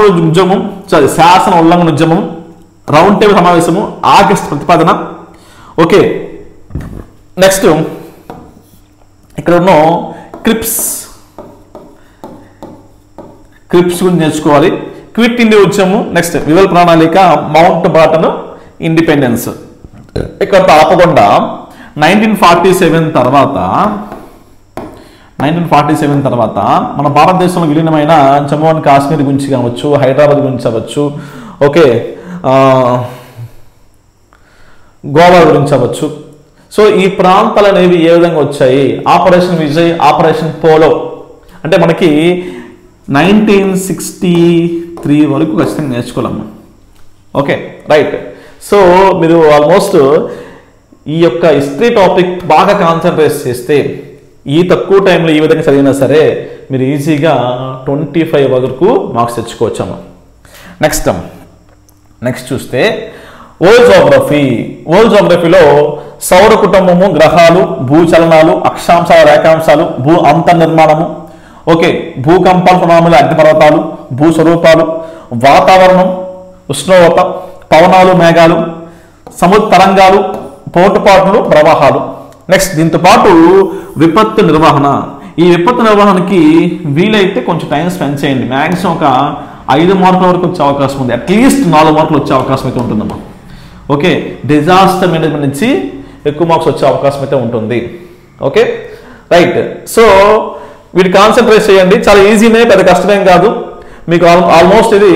ఉల్లంఘన ఉద్యమం, రౌండ్ టేబుల్ సమావేశము, ఆగస్టు ప్రతిపాదన, ఓకే. నెక్స్ట్ ఇక్కడ ఉన్న క్రిప్స్ గురించి నేర్చుకోవాలి. క్విట్ ఇండియా ఉద్యమం, నెక్స్ట్ వివల్ ప్రణాళిక, మౌంట్ బాటన్ ఇండిపెండెన్స్. ఇక్కడ ఆపకుండా 1947 తర్వాత మన భారతదేశంలో విలీనమైన జమ్మూ అండ్ కాశ్మీర్ గురించి కావచ్చు, హైదరాబాద్ గురించి అవ్వచ్చు, ఓకే, గోవా గురించి అవ్వచ్చు. సో ఈ ప్రాంతాలు అనేవి ఏ విధంగా వచ్చాయి? ఆపరేషన్ విజయ్, ఆపరేషన్ పోలో అంటే మనకి 1963 వరకు ఖచ్చితంగా నేర్చుకోవాలమ్మా. Okay, right. సో మీరు ఆల్మోస్ట్ ఈ యొక్క హిస్టరీ టాపిక్ బాగా కాన్సన్ట్రేట్ చేస్తే ఈ తక్కువ టైంలో ఈ విధంగా చదివినా సరే మీరు ఈజీగా 25 వరకు మార్క్స్ తెచ్చుకోవచ్చమ్మా. నెక్స్ట్ చూస్తే వరల్డ్ జోగ్రఫీలో సౌర కుటుంబము, గ్రహాలు, భూచలనాలు, అక్షాంశాల రేఖాంశాలు, భూ అంతర్నిర్మాణము, ఓకే, భూకంపాల సునామీలు, అగ్నిపర్వతాలు, భూస్వరూపాలు, వాతావరణం, ఉష్ణోగ్రత, పవనాలు, మేఘాలు, సముద్ర తరంగాలు, పోటుపాట్లు, ప్రవాహాలు. నెక్స్ట్ దీంతో పాటు విపత్తు నిర్వహణ. ఈ విపత్తు నిర్వహణకి వీలైతే కొంచెం టైం స్పెండ్ చేయండి. మ్యాక్సిమం ఒక 5 మార్కుల వరకు వచ్చే అవకాశం ఉంది, అట్లీస్ట్ 4 మార్కులు వచ్చే అవకాశం అయితే ఉంటుందమ్మా. ఓకే, డిజాస్టర్ మేనేజ్మెంట్ నుంచి ఎక్కువ మార్క్స్ వచ్చే అవకాశం అయితే ఉంటుంది. Okay, right. సో వీటి కాన్సన్ట్రేట్ చేయండి, చాలా ఈజీనే, పెద్ద కష్టమేం కాదు. మీకు ఆల్మోస్ట్ ఇది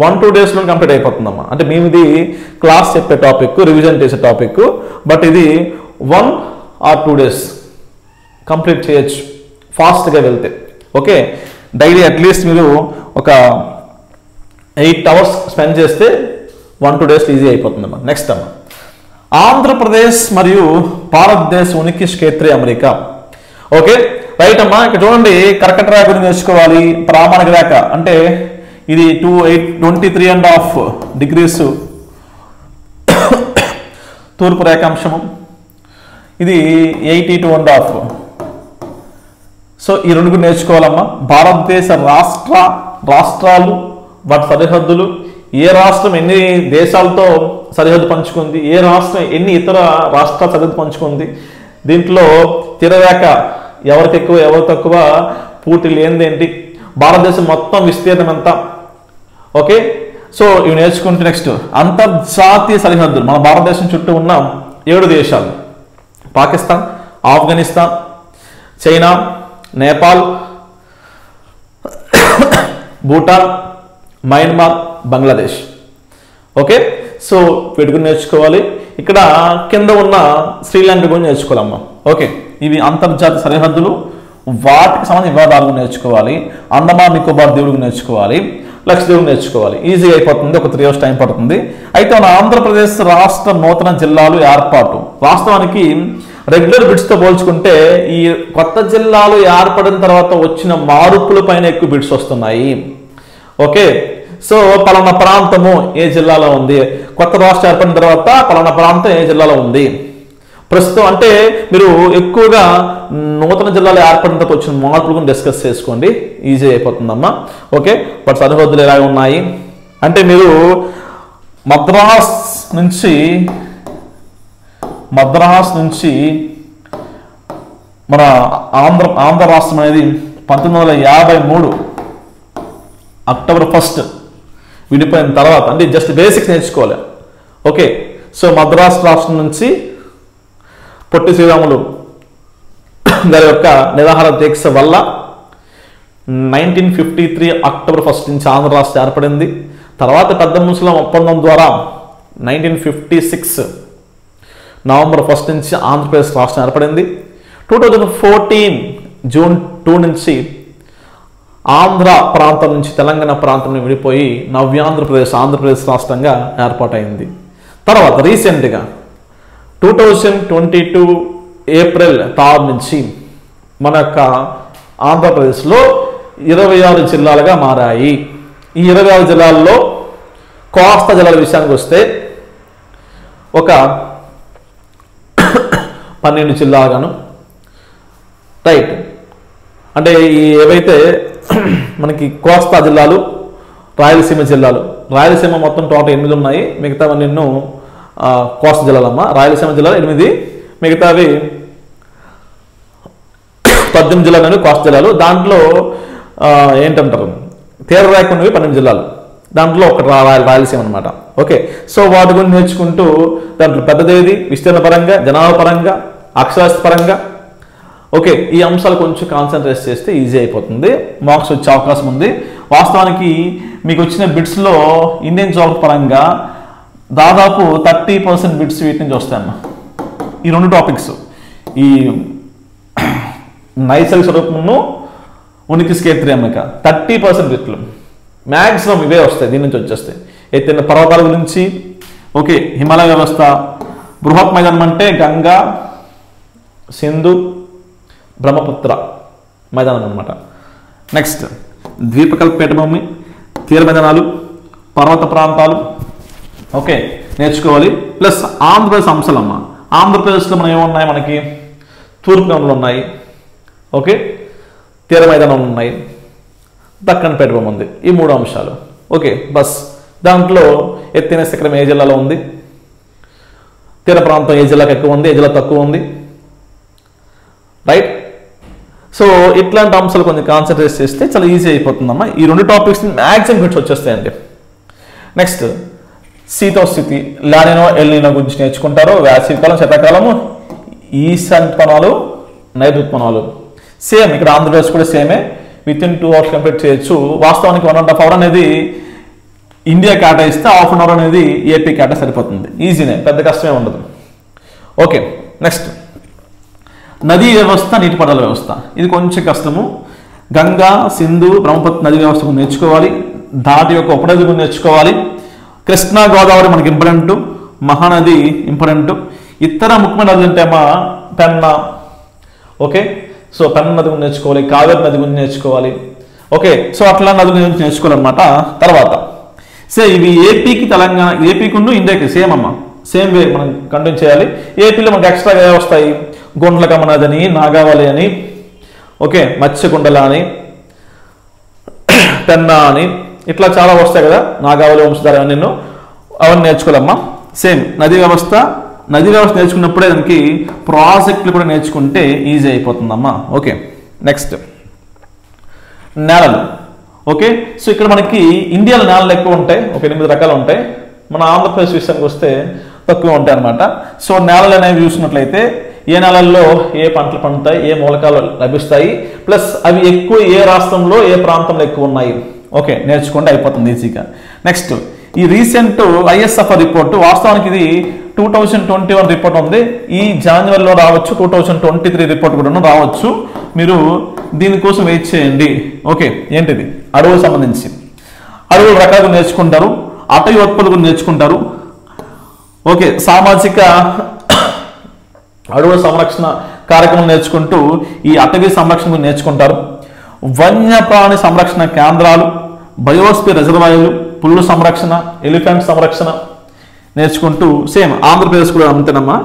1-2 డేస్లో కంప్లీట్ అయిపోతుందమ్మా. అంటే మేము ఇది క్లాస్ చెప్పే టాపిక్, రివిజన్ చేసే టాపిక్, బట్ ఇది 1 or 2 డేస్ కంప్లీట్ చేయొచ్చు ఫాస్ట్గా వెళ్తే. ఓకే, డైలీ అట్లీస్ట్ మీరు ఒక 8 అవర్స్ స్పెండ్ చేస్తే 1-2 డేస్ ఈజీ అయిపోతుందమ్మా. నెక్స్ట్ అమ్మా, ఆంధ్రప్రదేశ్ మరియు భారతదేశ ఉనికి క్షేత్రీయ అమెరికా. ఓకే, రైట్ అమ్మా. ఇక్కడ చూడండి, కర్కట రేఖ గురించి నేర్చుకోవాలి. ప్రామాణిక రేఖ అంటే ఇది 23.5 డిగ్రీస్ తూర్పు రేఖాంశము, ఇది 82.5. సో ఈ రెండు కూడా నేర్చుకోవాలమ్మా. భారతదేశ రాష్ట్రాలు, వాటి సరిహద్దులు, ఏ రాష్ట్రం ఎన్ని దేశాలతో సరిహద్దు పంచుకుంది, ఏ రాష్ట్రం ఎన్ని ఇతర రాష్ట్రాల సరిహద్దు పంచుకుంది, దీంట్లో తీరరేఖ ఎవరికి ఎక్కువ ఎవరు తక్కువ, పూర్తి లేనిదేంటి, భారతదేశం మొత్తం విస్తీర్ణం ఎంత. ఓకే, సో ఇవి నేర్చుకుంటే నెక్స్ట్ అంతర్జాతీయ సరిహద్దులు. మన భారతదేశం చుట్టూ ఉన్న 7 దేశాలు: Pakistan, Afghanistan, China, Nepal, Bhutan, Myanmar, Bangladesh. Okay, so వీటి గురించి నేర్చుకోవాలి. ఇక్కడ కింద ఉన్న శ్రీలంక గురించి నేర్చుకోవాలమ్మా. ఓకే, ఇవి అంతర్జాతీయ సరిహద్దులు, వాటికి సంబంధించిన వివాదాలు నేర్చుకోవాలి. అండమాన్ నికోబార్ దీవులు నేర్చుకోవాలి, లక్షద్వీప్ నేర్చుకోవాలి. ఈజీగా అయిపోతుంది, ఒక 3 అవర్స్ టైం పడుతుంది. అయితే మన ఆంధ్రప్రదేశ్ రాష్ట్ర నూతన జిల్లాలు ఏర్పాటు, వాస్తవానికి రెగ్యులర్ బిట్స్తో పోల్చుకుంటే ఈ కొత్త జిల్లాలు ఏర్పడిన తర్వాత వచ్చిన మార్పుల పైన ఎక్కువ బిట్స్ వస్తున్నాయి. ఓకే, సో పలానా ప్రాంతము ఏ జిల్లాలో ఉంది, కొత్త రాష్ట్రం ఏర్పడిన తర్వాత పలానా ప్రాంతం ఏ జిల్లాలో ఉంది ప్రస్తుతం. అంటే మీరు ఎక్కువగా నూతన జిల్లాలు ఏర్పడిన తర్వాత వచ్చిన మార్పులను డిస్కస్ చేసుకోండి, ఈజీ అయిపోతుందమ్మా. ఓకే, బట్ సరిహద్దులు ఎలా ఉన్నాయి అంటే మీరు మద్రాస్ నుంచి మన ఆంధ్ర రాష్ట్రం అనేది 1953 అక్టోబర్ 1 విడిపోయిన తర్వాత, అంటే జస్ట్ బేసిక్స్ నేర్చుకోవాలి. ఓకే, సో మద్రాసు రాష్ట్రం నుంచి పొట్టి శ్రీరాములు గారి యొక్క నిరాహార దీక్ష వల్ల 1953 అక్టోబర్ 1 నుంచి ఆంధ్ర రాష్ట్రం ఏర్పడింది. తర్వాత పెద్ద ముసలం ఒప్పందం ద్వారా 1956 నవంబర్ 1 నుంచి ఆంధ్రప్రదేశ్ రాష్ట్రం ఏర్పడింది. 2014 జూన్ 2 నుంచి ఆంధ్ర ప్రాంతం నుంచి తెలంగాణ ప్రాంతం విడిపోయి ఆంధ్రప్రదేశ్ రాష్ట్రంగా ఏర్పాటైంది. తర్వాత రీసెంట్గా 2022 ఏప్రిల్ 3 నుంచి మన యొక్క ఆంధ్రప్రదేశ్లో 26 జిల్లాలుగా మారాయి. ఈ 26 జిల్లాల్లో కోస్తా జిల్లాల విషయానికి వస్తే ఒక 12 జిల్లాగాను, రైట్, అంటే ఈ ఏవైతే మనకి కోస్తా జిల్లాలు, రాయలసీమ జిల్లాలు, రాయలసీమ మొత్తం టోటల్ 8 ఉన్నాయి, మిగతావన్నీ కోస్తా జిల్లాలమ్మ. రాయలసీమ జిల్లాలు 8, మిగతావి 18 జిల్లాలు కోస్తా జిల్లాలు. దాంట్లో ఏంటంటారు, తీరరేఖ ఉన్నవి 12 జిల్లాలు, దాంట్లో ఒక రాయలసీమ అనమాట. ఓకే, సో వాటి గురించి నేర్చుకుంటూ దాంట్లో పెద్దదేది విస్తీర్ణ పరంగా, జనాభా పరంగా, అక్షరాస్యత పరంగా, ఓకే, ఈ అంశాలు కొంచెం కాన్సన్ట్రేట్ చేస్తే ఈజీ అయిపోతుంది, మార్క్స్ వచ్చే అవకాశం ఉంది. వాస్తవానికి మీకు వచ్చిన బిట్స్లో ఇండియన్ జాగ్రఫీ పరంగా దాదాపు 30% బిట్స్ వీటి నుంచి వస్తాయన్న. ఈ 2 టాపిక్స్, ఈ నైసర్గిక స్వరూపమును ఉనికి స్కేత్రియమిక 30% బిట్లు మ్యాక్సిమం ఇవే వస్తాయి, దీని నుంచి వచ్చేస్తాయి. ఎత్తైన పర్వతాల గురించి, ఓకే, హిమాలయ వ్యవస్థ, బృహత్ మైదానం అంటే గంగా, సింధు, బ్రహ్మపుత్ర మైదానం అనమాట. నెక్స్ట్ ద్వీపకల్ప పీఠభూమి, తీర మైదానాలు, పర్వత ప్రాంతాలు, ఓకే, నేర్చుకోవాలి. ప్లస్ ఆంధ్రప్రదేశ్ అంశాలమ్మ. ఆంధ్రప్రదేశ్లో మనం ఏమున్నాయి, మనకి తూర్పు కనుమలు ఉన్నాయి, ఓకే, తీర మైదానాలు ఉన్నాయి, దక్కన్ పీఠభూమి ఉంది. ఈ 3 అంశాలు. ఓకే, బస్ దాంట్లో ఎత్తైన శిఖరం ఏ జిల్లాలో ఉంది, తీర ప్రాంతం ఏ జిల్లాకి ఎక్కువ ఉంది, ఏ జిల్లా తక్కువ ఉంది, రైట్. సో ఇట్లాంటి అంశాలు కొంచెం కాన్సన్ట్రేట్ చేస్తే చాలా ఈజీ అయిపోతుందమ్మా. ఈ 2 టాపిక్స్ మ్యాక్సిమం బిట్స్ వచ్చేస్తాయండి. నెక్స్ట్ శీతోస్థితి, లానినో ఎల్నినో గురించి నేర్చుకుంటారు. వేసవికాలం, శీతాకాలము, ఈశాన్యపనాలు, నైరుత్పనాలు. సేమ్ ఇక్కడ ఆంధ్రప్రదేశ్ కూడా సేమే, విత్ ఇన్ 2 hours కంప్లీట్ చేయొచ్చు. వాస్తవానికి 1.5 hour అనేది ఇండియా కేటాయిస్తే 1/2 hour అనేది ఏపీ కేటా సరిపోతుంది. ఈజీనే, పెద్ద కష్టమే ఉండదు. ఓకే, నెక్స్ట్ నదీ వ్యవస్థ, నీటిపారుదల వ్యవస్థ. ఇది కొంచెం కష్టము. గంగా, సింధు, బ్రహ్మపుత్ర నదీ వ్యవస్థ గురించి నేర్చుకోవాలి. దాటి యొక్క ఉపనది గురించి నేర్చుకోవాలి. కృష్ణా, గోదావరి మనకి ఇంపార్టెంట్, మహానది ఇంపార్టెంట్. ఇతర ముఖ్యమైన నదులు అంటే పెన్నా, ఓకే, సో పెన్నా నది గురించి నేర్చుకోవాలి. కావేరి నది గురించి నేర్చుకోవాలి. ఓకే, సో అట్లా నది గురించి నేర్చుకోవాలన్నమాట. తర్వాత ఇవి ఏపీకి, తెలంగాణ, ఏపీకి ఇండియాకి సేమ్ అమ్మ, సేమ్ వే మనం కంటిన్యూ చేయాలి. ఏపీలో మనకి ఎక్స్ట్రాగా ఏ వస్తాయి, గుండ్లకమ్మ నది అని, నాగావళి అని, ఓకే, మత్స్యకుండల అని, పెన్నా అని, ఇట్లా చాలా వస్తాయి కదా, నాగావళి, వంశధార అని, అవన్నీ నేర్చుకోవాలమ్మా. సేమ్ నదీ వ్యవస్థ నేర్చుకున్నప్పుడే దానికి ప్రాజెక్టులు కూడా నేర్చుకుంటే ఈజీ అయిపోతుందమ్మా. ఓకే, నెక్స్ట్ నేలలు. ఓకే, సో ఇక్కడ మనకి ఇండియాలో నేలలు ఎక్కువ ఉంటాయి, ఒక 8 రకాలు ఉంటాయి. మన ఆంధ్రప్రదేశ్ విషయానికి వస్తే తక్కువ ఉంటాయి అనమాట. సో నేలలు అనేవి చూసినట్లయితే ఏ నెలల్లో ఏ పంటలు పండుతాయి, ఏ మూలకాలు లభిస్తాయి, ప్లస్ అవి ఎక్కువ ఏ రాష్ట్రంలో, ఏ ప్రాంతంలో ఎక్కువ ఉన్నాయి, ఓకే, నేర్చుకుంటే అయిపోతుంది ఈజీగా. నెక్స్ట్ ఈ రీసెంట్ ఐఎస్ఎఫ్ఆర్ రిపోర్ట్, వాస్తవానికి ఇది 2021 రిపోర్ట్ ఉంది. ఈ జనవరిలో రావచ్చు, 2023 రిపోర్ట్ కూడా రావచ్చు. మీరు దీనికోసం వెయిట్ చేయండి. ఓకే, ఏంటిది, అడవులకు సంబంధించి అడవుల రకాలు నేర్చుకుంటారు, అటవీ ఉత్పత్తులు కూడా నేర్చుకుంటారు. ఓకే, సామాజిక అడవుల సంరక్షణ కార్యక్రమం నేర్చుకుంటూ ఈ అటవీ సంరక్షణ నేర్చుకుంటారు. వన్యప్రాణి సంరక్షణ కేంద్రాలు, బయోస్పియర్ రిజర్వాయర్లు, పులుల సంరక్షణ, ఎలిఫెంట్ సంరక్షణ నేర్చుకుంటూ సేమ్ ఆంధ్రప్రదేశ్ కూడా అంతేనమ్మా.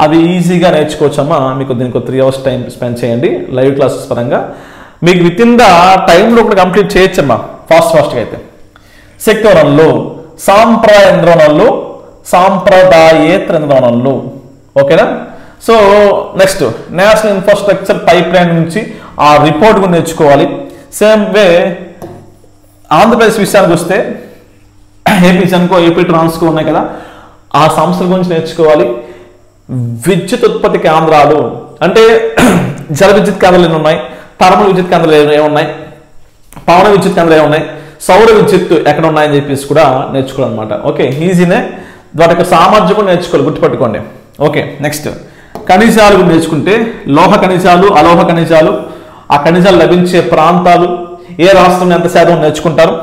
అవి ఈజీగా నేర్చుకోవచ్చమ్మా. మీకు దీనికి 3 hours టైం స్పెండ్ చేయండి లైవ్ క్లాసెస్ పరంగా. మీకు విత్ ఇన్ ద టైంలో కూడా కంప్లీట్ చేయొచ్చమ్మా ఫాస్ట్గా అయితే. సెక్టోరల్లో, సాంప్రదాయేంద్రోణాల్లో, సాంప్రదాయేతర ఇంద్రోణాల్లో, ఓకేనా. So next national infrastructure pipe line నుంచి ఆ రిపోర్ట్ కూడా నేర్చుకోవాలి. సేమ్ వే ఆంధ్రప్రదేశ్ విషయానికి వస్తే ఏపీ జెన్కో, ఏపీ ట్రాన్స్కో ఉన్నాయి కదా, ఆ సంస్థల గురించి నేర్చుకోవాలి. విద్యుత్ ఉత్పత్తి కేంద్రాలు అంటే జల విద్యుత్ కేంద్రాలు ఎన్ని ఉన్నాయి, థర్మల్ విద్యుత్ కేంద్రాలు ఏమున్నాయి, పవన విద్యుత్ కేంద్రాలు ఏమున్నాయి, సౌర విద్యుత్ ఎక్కడ ఉన్నాయని చెప్పేసి కూడా నేర్చుకోవాలన్నమాట. ఓకే, ఈజీనే. వాటి యొక్క సామర్థ్యం కూడా నేర్చుకోవాలి, గుర్తుపెట్టుకోండి. ఓకే, నెక్స్ట్ ఖనిజాలు కూడా నేర్చుకుంటే లోహ ఖనిజాలు, అలోహ ఖనిజాలు, ఆ ఖనిజాలు లభించే ప్రాంతాలు, ఏ రాష్ట్రంలో ఎంత శాతం నేర్చుకుంటారు,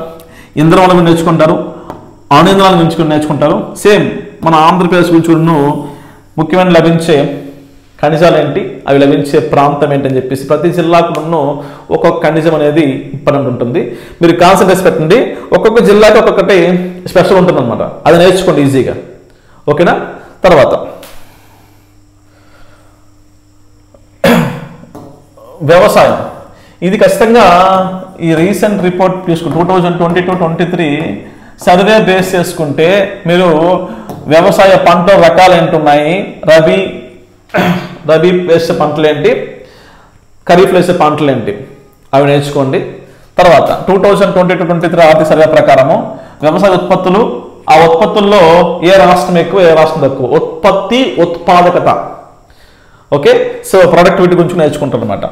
ఇంధనాలను నేర్చుకుంటారు, అణుఇంధనాల గురించి నేర్చుకుంటారు. సేమ్ మన ఆంధ్రప్రదేశ్ గురించి ముఖ్యమైన లభించే ఖనిజాలు ఏంటి, అవి లభించే ప్రాంతం ఏంటని చెప్పేసి ప్రతి జిల్లాకు ఒక్కొక్క ఖనిజం అనేది ఇంపార్టెంట్ ఉంటుంది. మీరు కాన్సన్ట్రేట్ పెట్టండి, ఒక్కొక్క జిల్లాకి ఒక్కొక్కటి స్పెషల్ ఉంటుంది అనమాట. అది నేర్చుకోండి ఈజీగా. ఓకేనా? తర్వాత వ్యవసాయం. ఇది ఖచ్చితంగా ఈ రీసెంట్ రిపోర్ట్ తీసుకుంటే 2022-23 సర్వే బేస్ చేసుకుంటే మీరు వ్యవసాయ పంట రకాలు ఏంటున్నాయి, రబీ వేసే పంటలు ఏంటి, ఖరీఫ్ వేసే పంటలు ఏంటి, అవి నేర్చుకోండి. తర్వాత 2022-23 ఆర్థిక సర్వే ప్రకారము వ్యవసాయ ఉత్పత్తులు, ఆ ఉత్పత్తుల్లో ఏ రాష్ట్రం ఎక్కువ, ఏ రాష్ట్రం తక్కువ, ఉత్పత్తి, ఉత్పాదకత. ఓకే, సో ప్రొడక్టివిటీ గురించి నేర్చుకుంటారు అనమాట.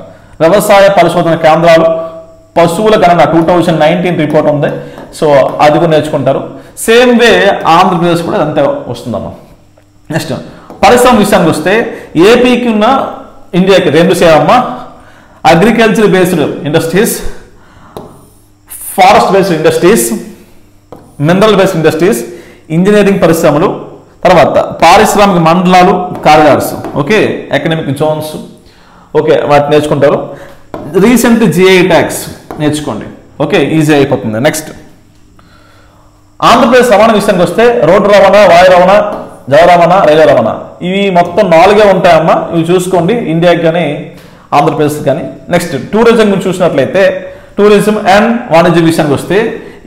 వ్యవసాయ పరిశోధన కేంద్రాలు, పశువుల గణన 2019 రిపోర్ట్ ఉంది, సో అది కూడా నేర్చుకుంటారు. సేమ్ వే ఆంధ్రప్రదేశ్ కూడా అంతే వస్తుందమ్మా. నెక్స్ట్ పరిశ్రమ విషయానికి వస్తే ఏపీకి ఉన్న ఇండియాకి రెండు సేవమ్మా. Agriculture based industries, forest based industries, mineral based industries, engineering పరిశ్రమలు, తర్వాత పారిశ్రామిక మండలాలు, corridors. Okay, economic zones. Okay, వాటి నేర్చుకుంటారు. రీసెంట్ జిఐ ట్యాక్స్ నేర్చుకోండి. ఓకే, ఈజీ అయిపోతుంది. నెక్స్ట్ ఆంధ్రప్రదేశ్ రవాణా విషయానికి వస్తే రోడ్డు రవాణా, వాయు రవాణా, జల రవాణా, రైల్వే రవాణా, ఇవి మొత్తం 4 ఉంటాయమ్మా. ఇవి చూసుకోండి ఇండియాకి కానీ ఆంధ్రప్రదేశ్ కానీ. నెక్స్ట్ టూరిజం గురించి చూసినట్లయితే టూరిజం అండ్ వాణిజ్య విషయానికి వస్తే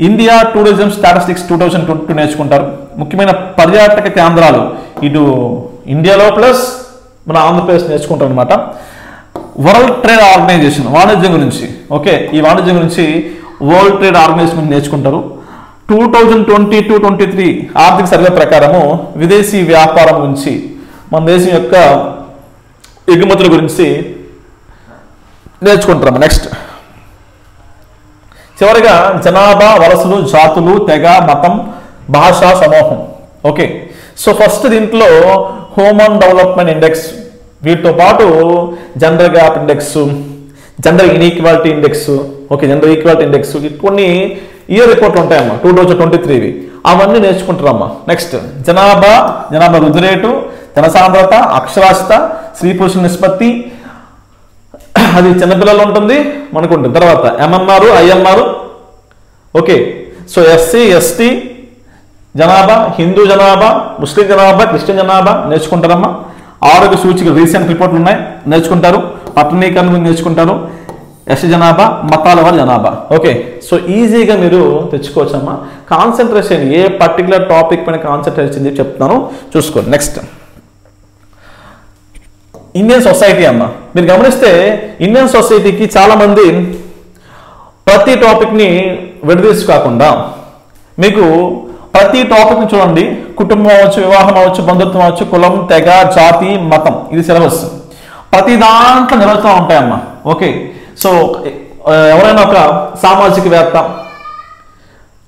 ఇండియా టూరిజం స్టాటిస్టిక్స్ 2022 నేర్చుకుంటారు. ముఖ్యమైన పర్యాటక కేంద్రాలు ఇటు ఇండియాలో ప్లస్ మన ఆంధ్రప్రదేశ్ నేర్చుకుంటారు అనమాట. వరల్డ్ ట్రేడ్ ఆర్గనైజేషన్ వాణిజ్యం గురించి. ఓకే, ఈ వాణిజ్యం గురించి వరల్డ్ ట్రేడ్ ఆర్గనైజేషన్ నేర్చుకుంటారు. 2022-23 ఆర్థిక సర్వే ప్రకారము విదేశీ వ్యాపారం గురించి, మన దేశం యొక్క ఎగుమతుల గురించి నేర్చుకుంటారు. నెక్స్ట్ చివరిగా జనాభా, వలసలు, జాతులు, తెగ, మతం, భాషా సమూహం. ఓకే, సో ఫస్ట్ దీంట్లో హ్యూమన్ డెవలప్మెంట్ ఇండెక్స్, వీటితో పాటు gender gap index, gender inequality index. Okay, gender equality index, కొన్ని ఇయర్ రిపోర్ట్లు ఉంటాయమ్మా 2023వి, అవన్నీ నేర్చుకుంటారమ్మా. నెక్స్ట్ జనాభా వృద్ధి రేటు, జనసాంద్రత, అక్షరాస్యత, స్త్రీ పురుషుల నిష్పత్తి, అది చిన్నపిల్లలు ఉంటుంది మనకు ఉంటుంది. తర్వాత MMR, IMR. Okay, so SC ST జనాభా, హిందూ జనాభా, ముస్లిం జనాభా, క్రిస్టియన్ జనాభా నేర్చుకుంటారమ్మా. ఆరోగ్య సూచిక రీసెంట్ రిపోర్ట్లు ఉన్నాయి, నేర్చుకుంటారు. పట్టణీకరణ గురించి నేర్చుకుంటారు. ఎస్టీ జనాభా, మతాల వారి జనాభా. ఓకే, సో ఈజీగా మీరు తెచ్చుకోవచ్చమ్మా. కాన్సన్ట్రేషన్ ఏ పర్టికులర్ టాపిక్ పైన కాన్సన్ట్రేషన్ చెప్తున్నాను చూసుకోండి. నెక్స్ట్ ఇండియన్ సొసైటీ అమ్మ. మీరు గమనిస్తే ఇండియన్ సొసైటీకి చాలా మంది ప్రతి టాపిక్ని విడదీసి కాకుండా మీకు ప్రతి టాపిక్ని చూడండి. కుటుంబం అవ్వచ్చు, వివాహం అవ్వచ్చు, బంధుత్వం అవ్వచ్చు, కులం, తెగ, జాతి, మతం, ఇది సిలబస్. ప్రతి దాంట్లో నిర్వచనాలు ఉంటాయమ్మా. ఓకే, సో ఎవరైనా ఒక సామాజికవేత్త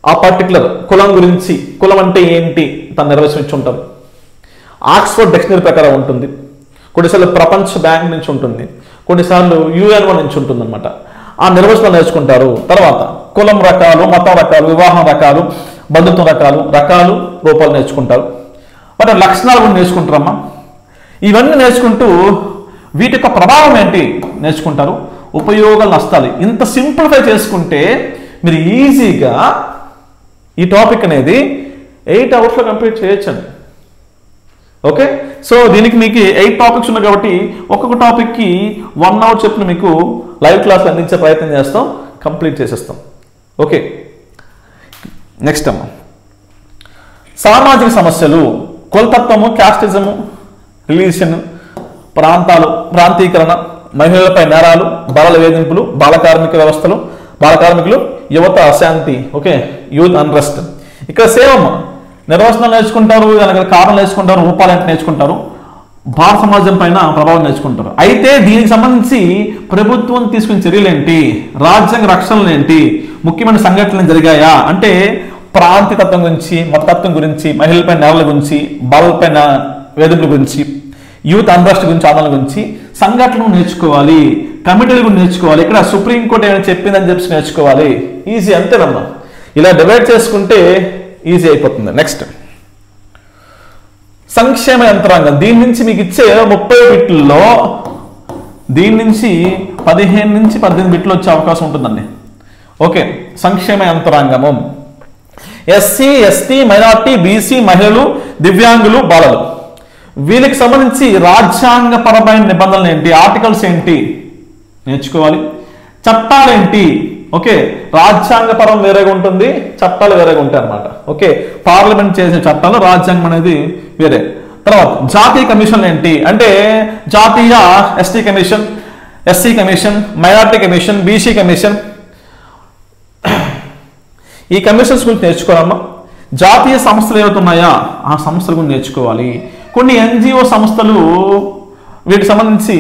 ఆ పర్టికులర్ కులం గురించి, కులం అంటే ఏంటి తను నిర్వచించి ఉంటారు. ఆక్స్ఫర్డ్ డిక్షనరీ ప్రకారం ఉంటుంది, కొన్నిసార్లు ప్రపంచ బ్యాంక్ నుంచి ఉంటుంది, కొన్నిసార్లు UN నుంచి ఉంటుంది అనమాట. ఆ నిర్వచనం నేర్చుకుంటారు. తర్వాత కులం రకాలు, మతం రకాలు, వివాహం రకాలు, బంధుత్వం రకాలు రూపాలు నేర్చుకుంటారు. వాటి లక్షణాలు కూడా నేర్చుకుంటారమ్మా. ఇవన్నీ నేర్చుకుంటూ వీటి యొక్క ప్రభావం ఏంటి నేర్చుకుంటారు. ఉపయోగాలు, నష్టాలు ఇంత సింప్లిఫై చేసుకుంటే మీరు ఈజీగా ఈ టాపిక్ అనేది 8 అవర్స్లో కంప్లీట్ చేయొచ్చండి. ఓకే, సో దీనికి మీకు 8 టాపిక్స్ ఉన్నాయి కాబట్టి ఒక్కొక్క టాపిక్కి 1 అవర్ చెప్పిన మీకు లైవ్ క్లాస్లు అందించే ప్రయత్నం చేస్తాం, కంప్లీట్ చేసేస్తాం. ఓకే, నెక్స్ట్ అమ్మ సామాజిక సమస్యలు, కులతత్వము, క్యాస్టిజము, రిలీజియన్, ప్రాంతాలు, ప్రాంతీకరణ, మహిళలపై నేరాలు, బాలల వేధింపులు, బాల కార్మిక వ్యవస్థలు, బాల కార్మికులు, యువత అశాంతి, ఓకే, యూత్ అన్రెస్ట్. ఇక్కడ సేమ్ నిర్వచనాలు నేర్చుకుంటారు, దానికి కారణాలు నేర్చుకుంటారు, రూపాలు అంటే నేర్చుకుంటారు, భారత సమాజం పైన ప్రభావం నేర్చుకుంటారు. అయితే దీనికి సంబంధించి ప్రభుత్వం తీసుకున్న చర్యలు ఏంటి, రాజ్యాంగ రక్షణలు ఏంటి, ముఖ్యమైన సంఘటనలు జరిగాయా అంటే ప్రాంతీయతత్వం గురించి, మతతత్వం గురించి, మహిళలపై నేరాల గురించి, బాలలపై వేధింపుల గురించి, యూత్ అన్రెస్ట్ గురించి, ఆందోళన గురించి సంఘటనలు నేర్చుకోవాలి, కమిటీలు కూడా నేర్చుకోవాలి. ఇక్కడ సుప్రీంకోర్టు ఏమైనా చెప్పిందని చెప్పి నేర్చుకోవాలి. ఈజీ అంతేనమ్మా. ఇలా డివైడ్ చేసుకుంటే ఈజీ అయిపోతుంది. నెక్స్ట్ సంక్షేమ యంత్రాంగం. దీని నుంచి మీకు ఇచ్చే 30 బిట్లలో దీని నుంచి 15 నుంచి 18 బిట్లు వచ్చే అవకాశం ఉంటుందండి. ఓకే, సంక్షేమ యంత్రాంగము ఎస్సీ, ఎస్టీ, మైనార్టీ, బీసీ, మహిళలు, దివ్యాంగులు, బాలలు. వీళ్ళకి సంబంధించి రాజ్యాంగపరమైన నిబంధనలు ఏంటి, ఆర్టికల్స్ ఏంటి నేర్చుకోవాలి. చట్టాలు ఏంటి, ఓకే, రాజ్యాంగపరం వేరేగా ఉంటుంది, చట్టాలు వేరేగా ఉంటాయి అన్నమాట. ఓకే, పార్లమెంట్ చేసే చట్టాలు, రాజ్యాంగం అనేది వేరే. తర్వాత జాతీయ కమిషన్లు ఏంటి అంటే జాతీయ ST commission, SC commission, minority commission, BC commission, ఈ కమిషన్స్ గురించి నేర్చుకోవాలమ్మా. జాతీయ సంస్థలు ఏవైతున్నాయా ఆ సంస్థల గురించి నేర్చుకోవాలి. కొన్ని ఎన్జిఓ సంస్థలు వీటికి సంబంధించి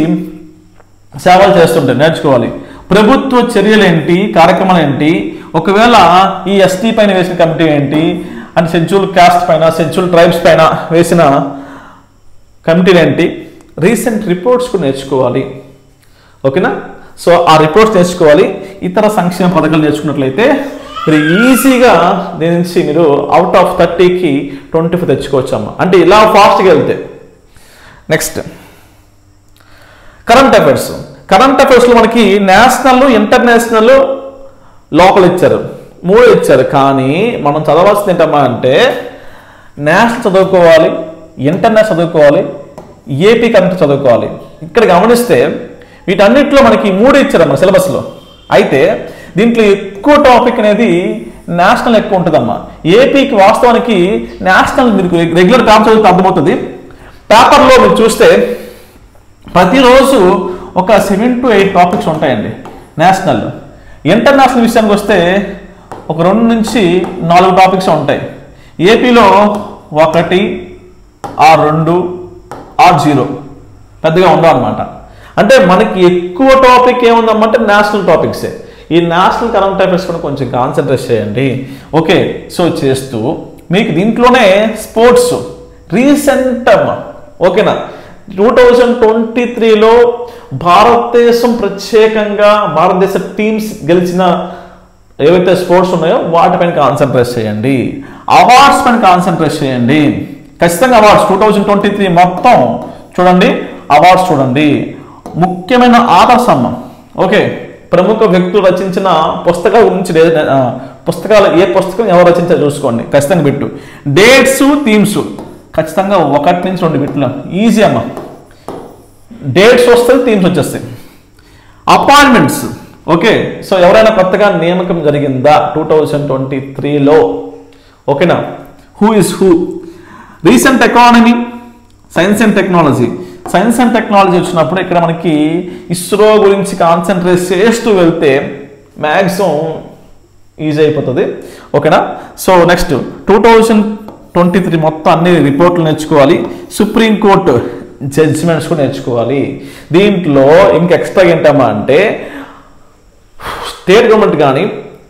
సేవలు చేస్తుంటాయి, నేర్చుకోవాలి. ప్రభుత్వ చర్యలు ఏంటి, కార్యక్రమాలు ఏంటి, ఒకవేళ ఈ ఎస్టీ పైన వేసిన కమిటీ ఏంటి అంటే షెడ్యూల్ కాస్ట్ పైన, షెడ్యూల్ ట్రైబ్స్ పైన వేసిన కమిటీలు ఏంటి, రీసెంట్ రిపోర్ట్స్ కూడా నేర్చుకోవాలి. ఓకేనా, సో ఆ రిపోర్ట్స్ నేర్చుకోవాలి. ఇతర సంక్షేమ పథకాలు నేర్చుకున్నట్లయితే మీరు ఈజీగా దీని నుంచి మీరు అవుట్ ఆఫ్ 30కి 25 తెచ్చుకోవచ్చు అమ్మ, అంటే ఇలా ఫాస్ట్గా వెళ్తే. Next current affairs. కరెంట్ అఫైర్స్లో మనకి నేషనల్, ఇంటర్నేషనల్, లోకల్ ఇచ్చారు, 3 ఇచ్చారు. కానీ మనం చదవాల్సింది ఏంటమ్మా అంటే నేషనల్ చదువుకోవాలి, ఇంటర్నేషనల్ చదువుకోవాలి, ఏపీ కరెంట్ చదువుకోవాలి. ఇక్కడ గమనిస్తే వీటన్నిటిలో మనకి 3 ఇచ్చారమ్మా సిలబస్లో. అయితే దీంట్లో ఎక్కువ టాపిక్ అనేది నేషనల్ ఎక్కువ ఉంటుందమ్మా. ఏపీకి వాస్తవానికి నేషనల్ మీకు రెగ్యులర్ పేపర్ చదివితే అర్థమవుతుంది. పేపర్లో మీరు చూస్తే ప్రతిరోజు ఒక 7 to 8 టాపిక్స్ ఉంటాయండి నేషనల్. ఇంటర్నేషనల్ విషయానికి వస్తే ఒక 2 నుంచి 4 టాపిక్స్ ఉంటాయి. ఏపీలో 1 or 2 or 0 పెద్దగా ఉండవు అనమాట. అంటే మనకి ఎక్కువ టాపిక్ ఏముందమ్మంటే నేషనల్ టాపిక్సే. ఈ నేషనల్ కరెంట్ అఫైర్స్ కూడా కొంచెం కాన్సన్ట్రేట్ చేయండి. ఓకే, సో చేస్తూ మీకు దీంట్లోనే స్పోర్ట్స్ రీసెంట్ అమ్మా. ఓకేనా, 2023లో భారతదేశం ప్రత్యేకంగా భారతదేశ టీమ్స్ గెలిచిన ఏవైతే స్పోర్ట్స్ ఉన్నాయో వాటిపైన కాన్సన్ట్రేట్ చేయండి. అవార్డ్స్ పైన కాన్సన్ట్రేట్ చేయండి. ఖచ్చితంగా అవార్డ్స్ 2023 మొత్తం చూడండి, అవార్డ్స్ చూడండి. ముఖ్యమైన ఆథర్స్ అమ్మ. ఓకే, ప్రముఖ వ్యక్తులు రచించిన పుస్తకాల గురించి పుస్తకాలు ఏ పుస్తకం ఎవరు రచించారో చూసుకోండి, ఖచ్చితంగా బిట్టు. డేట్స్, థీమ్స్ ఖచ్చితంగా 1 నుంచి 2 బిట్లు ఈజీ అమ్మ. డేట్స్ వస్తాయి, థీమ్స్ వచ్చేస్తాయి. అపాయింట్మెంట్స్. ఓకే, సో ఎవరైనా కొత్తగా నియామకం జరిగిందా 2023లో? ఓకేనా, who is who. Recent economy, science and technology. Science and technology వచ్చినప్పుడు ఇక్కడ మనకి ఇస్రో గురించి కాన్సన్ట్రేట్ చేస్తూ వెళ్తే మ్యాక్సిమం ఈజీ అయిపోతుంది. ఓకేనా, సో నెక్స్ట్ 2023 మొత్తం అన్ని రిపోర్ట్లు నేర్చుకోవాలి. సుప్రీంకోర్టు జడ్జిమెంట్స్ కూడా నేర్చుకోవాలి. దీంట్లో ఇంకా ఎక్స్ట్రా ఏంటమ్మా అంటే స్టేట్ గవర్నమెంట్ కానీ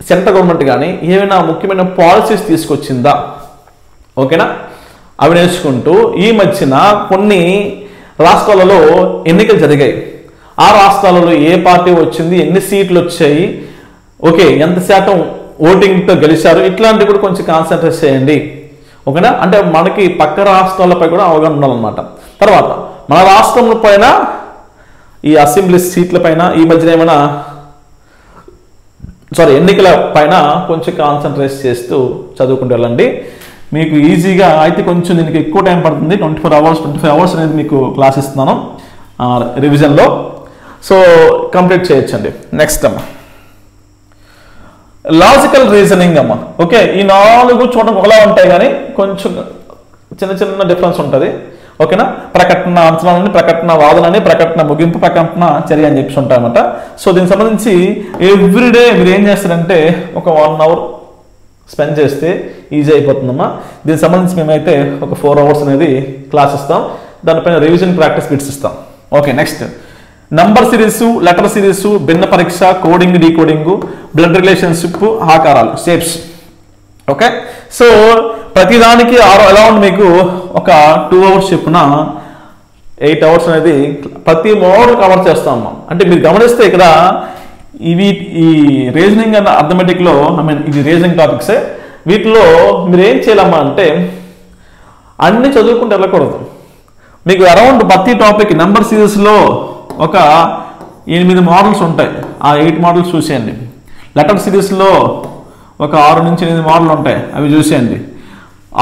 సెంట్రల్ గవర్నమెంట్ కానీ ఏమైనా ముఖ్యమైన పాలసీస్ తీసుకొచ్చిందా, ఓకేనా, అవి నేర్చుకుంటూ ఈ మధ్యన కొన్ని రాష్ట్రాలలో ఎన్నికలు జరిగాయి. ఆ రాష్ట్రాలలో ఏ పార్టీ వచ్చింది, ఎన్ని సీట్లు వచ్చాయి, ఓకే, ఎంత శాతం ఓటింగ్తో గెలిచారు, ఇట్లాంటివి కూడా కొంచెం కాన్సన్ట్రేట్ చేయండి. ఓకేనా, అంటే మనకి పక్క రాష్ట్రాలపై కూడా అవగాహన ఉండాలన్నమాట. తర్వాత మన రాష్ట్రం పైన ఈ అసెంబ్లీ సీట్ల పైన ఈ మధ్యన ఏమైనా ఎన్నికల పైన కొంచెం కాన్సన్ట్రేట్ చేస్తూ చదువుకుంటూ వెళ్ళండి. మీకు ఈజీగా అయితే కొంచెం దీనికి ఎక్కువ టైం పడుతుంది. 25 అవర్స్ అనేది మీకు క్లాస్ ఇస్తున్నాను రివిజన్లో. సో కంప్లీట్ చేయొచ్చండి. నెక్స్ట్ అమ్మ లాజికల్ రీజనింగ్ అమ్మ. ఓకే, ఈ 4 చూడడం ఒకలా ఉంటాయి కానీ కొంచెం చిన్న చిన్న డిఫరెన్స్ ఉంటుంది. ఓకేనా, ప్రకటన అంచనాలని, ప్రకటన వాదనని, ప్రకటన ముగింపు, ప్రకటన చర్య అని చెప్పి ఉంటాయన్నమాట. సో దీనికి సంబంధించి ఎవ్రీడే మీరు ఏం చేస్తారంటే ఒక 1 hour స్పెండ్ చేస్తే ఈజీ అయిపోతుందమ్మా. దీనికి సంబంధించి మేమైతే ఒక 4 hours అనేది క్లాస్ ఇస్తాం, దానిపైన రివిజన్ ప్రాక్టీస్ బిట్స్ ఇస్తాం. Okay, next number series, letter series, భిన్న పరీక్ష, కోడింగ్, డీకోడింగ్, బ్లడ్ రిలేషన్షిప్, ఆకారాలు, షేప్స్. ఓకే, సో ప్రతిదానికి అరౌండ్ మీకు ఒక 2 hours చొప్పున 8 hours అనేది ప్రతి మోడల్ కవర్ చేస్తామమ్మా. అంటే మీరు గమనిస్తే ఇక్కడ ఈ రీజనింగ్ అన్న అర్థమెటిక్లో ఇది రీజనింగ్ టాపిక్సే. వీటిలో మీరు ఏం చేయాలమ్మా అంటే అన్ని చదువుకుంటూ వెళ్ళకూడదు. మీకు అరౌండ్ ప్రతి టాపిక్ నెంబర్ సిరీస్లో ఒక 8 మోడల్స్ ఉంటాయి, ఆ 8 మోడల్స్ చూసేయండి. లెటర్ సిరీస్లో ఒక 6 నుంచి 8 మోడల్ ఉంటాయి, అవి చూసేయండి.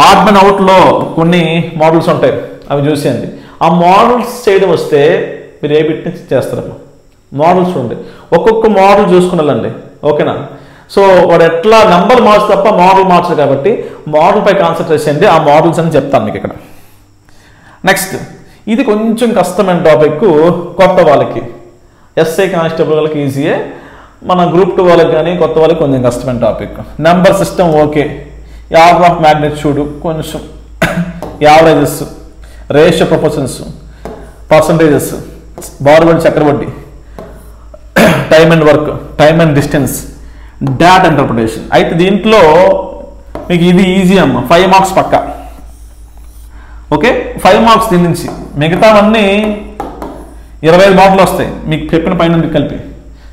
ఆడ్ అండ్ అవుట్లో కొన్ని మోడల్స్ ఉంటాయి, అవి చూసేయండి. ఆ మోడల్స్ చేయడం వస్తే మీరు ఏ బిట్ నుంచి చేస్తారమ్మా. మోడల్స్ చూడండి, ఒక్కొక్క మోడల్ చూసుకున్నాలండి. ఓకేనా, సో వాడు ఎట్లా నంబర్ మార్చు తప్ప మోడల్ మార్చరు కాబట్టి మోడల్ పై కాన్సన్ట్రేట్ చేయండి. ఆ మోడల్స్ అని చెప్తాను మీకు ఇక్కడ. నెక్స్ట్ ఇది కొంచెం కష్టమైన టాపిక్ కొత్త వాళ్ళకి, ఎస్ఐ కానిస్టేబుల్ వాళ్ళకి ఈజీయే, మన గ్రూప్ 2 వాళ్ళకి కానీ కొత్త వాళ్ళకి కొంచెం కష్టమైన topic. Number system okay, order of magnitude కొంచెం, యావరేజెస్, రేషియో ప్రపోర్షన్స్, పర్సంటేజెస్, బార్వర్డ్ చక్రవడ్డీ, time and work, time and distance, data interpretation. అయితే దీంట్లో మీకు ఇది ఈజీ అమ్మ, 5 marks పక్కా. ఓకే, 5 marks దీని నుంచి. మిగతావన్నీ 25 మార్కులు వస్తాయి మీకు చెప్పిన పైన కలిపి.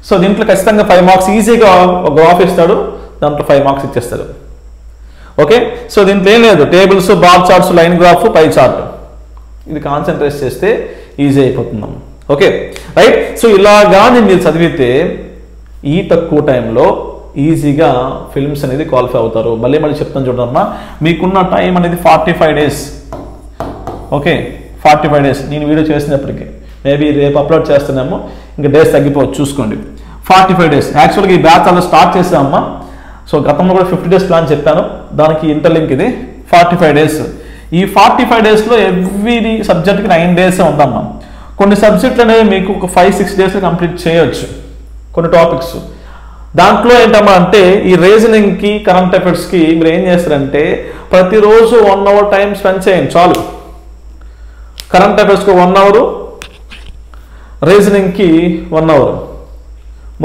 సో దీంట్లో ఖచ్చితంగా 5 marks ఈజీగా ఒక గ్రాఫ్ ఇస్తాడు, దాంట్లో 5 marks ఇచ్చేస్తాడు. ఓకే, సో దీంట్లో ఏం లేదు, tables, bar charts, line graph, pie chart, ఇది కాన్సన్ట్రేట్ చేస్తే ఈజీ అయిపోతుందమ్మా. Okay right. సో ఇలాగానే మీరు చదివితే ఈ తక్కువ టైంలో ఈజీగా ఫిల్మ్స్ అనేది క్వాలిఫై అవుతారు. మళ్ళీ చెప్తాను చూడమ్మా, మీకున్న టైం అనేది 45 days. Okay, 45 days. నేను వీడియో చేసినప్పటికీ మేబీ రేపు అప్లోడ్ చేస్తున్నాము, ఇంకా డేస్ తగ్గిపోవచ్చు చూసుకోండి. 45 days. యాక్చువల్గా ఈ బ్యాచ్ అలా స్టార్ట్ చేసామమ్మా. సో గతంలో కూడా 50 days ప్లాన్ చెప్పాను, దానికి ఇంటర్లింక్ ఇది 45 days. ఈ 45 daysలో ఎవ్రీ సబ్జెక్ట్కి 9 days ఉందమ్మా. కొన్ని సబ్జెక్టులు అనేవి మీకు ఒక 5-6 daysలో కంప్లీట్ చేయొచ్చు కొన్ని టాపిక్స్. దాంట్లో ఏంటమ్మా అంటే ఈ రీజనింగ్కి, కరెంట్ అఫైర్స్కి మీరు ఏం చేస్తారంటే ప్రతిరోజు 1 hour టైం స్పెండ్ చేయండి చాలు. కరెంట్ అఫైర్స్కి 1 hour, రీజనింగ్కి 1 hour.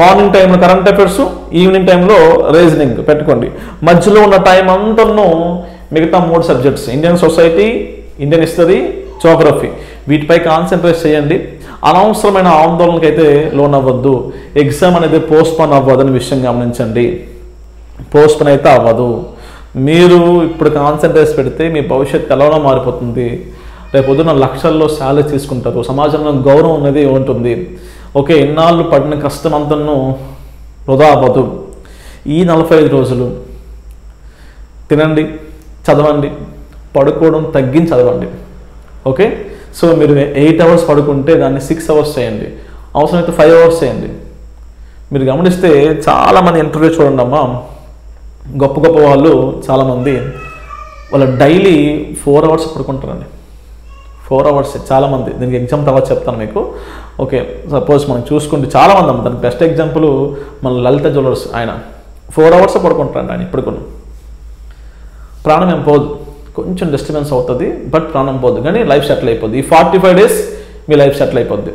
మార్నింగ్ టైంలో కరెంట్ అఫైర్స్, ఈవినింగ్ టైంలో రీజనింగ్ పెట్టుకోండి. మధ్యలో ఉన్న టైం అంతను మిగతా 3 subjects, Indian society, Indian history, geography, వీటిపై కాన్సన్ట్రేట్ చేయండి. అనవసరమైన ఆందోళనకి అయితే లోన్ అవ్వద్దు. ఎగ్జామ్ అనేది పోస్ట్పోన్ అవ్వదని విషయం గమనించండి. పోస్ట్పోన్ అయితే అవ్వదు. మీరు ఇప్పుడు కాన్సన్ట్రేట్ పెడితే మీ భవిష్యత్తు ఎలానో మారిపోతుంది. రేపు పొద్దున్న లక్షల్లో శాలరీ తీసుకుంటారు, సమాజంలో గౌరవం అనేది ఉంటుంది. ఓకే, ఇన్నాళ్ళు పడిన కష్టం అంతను వృధా అవ్వదు. ఈ 45 రోజులు తినండి, చదవండి, పడుకోవడం తగ్గించి చదవండి. ఓకే, సో మీరు 8 hours పడుకుంటే దాన్ని 6 hours చేయండి, అవసరమైతే 5 hours చేయండి. మీరు గమనిస్తే చాలామంది ఇంటర్వ్యూ చూడండి అమ్మా, గొప్ప గొప్ప వాళ్ళు చాలామంది వాళ్ళు డైలీ 4 hours పడుకుంటారండి. 4 hours చాలామంది. దీనికి ఎగ్జామ్ తర్వాత చెప్తాను మీకు. ఓకే, సపోజ్ మనం చూసుకుంటే చాలామంది అమ్మ, దానికి బెస్ట్ ఎగ్జాంపుల్ మన లలిత జ్యువెలర్స్. ఆయన 4 hours పడుకుంటారండి. ఆయన ఇప్పుడు కొన్ని ప్రాణం ఏం పోదు, కొంచెం డిస్టర్బెన్స్ అవుతుంది, బట్ ప్రాణం పోదు, కానీ లైఫ్ సెటిల్ అయిపోద్ది. ఈ 45 days మీ లైఫ్ సెటిల్ అయిపోద్ది.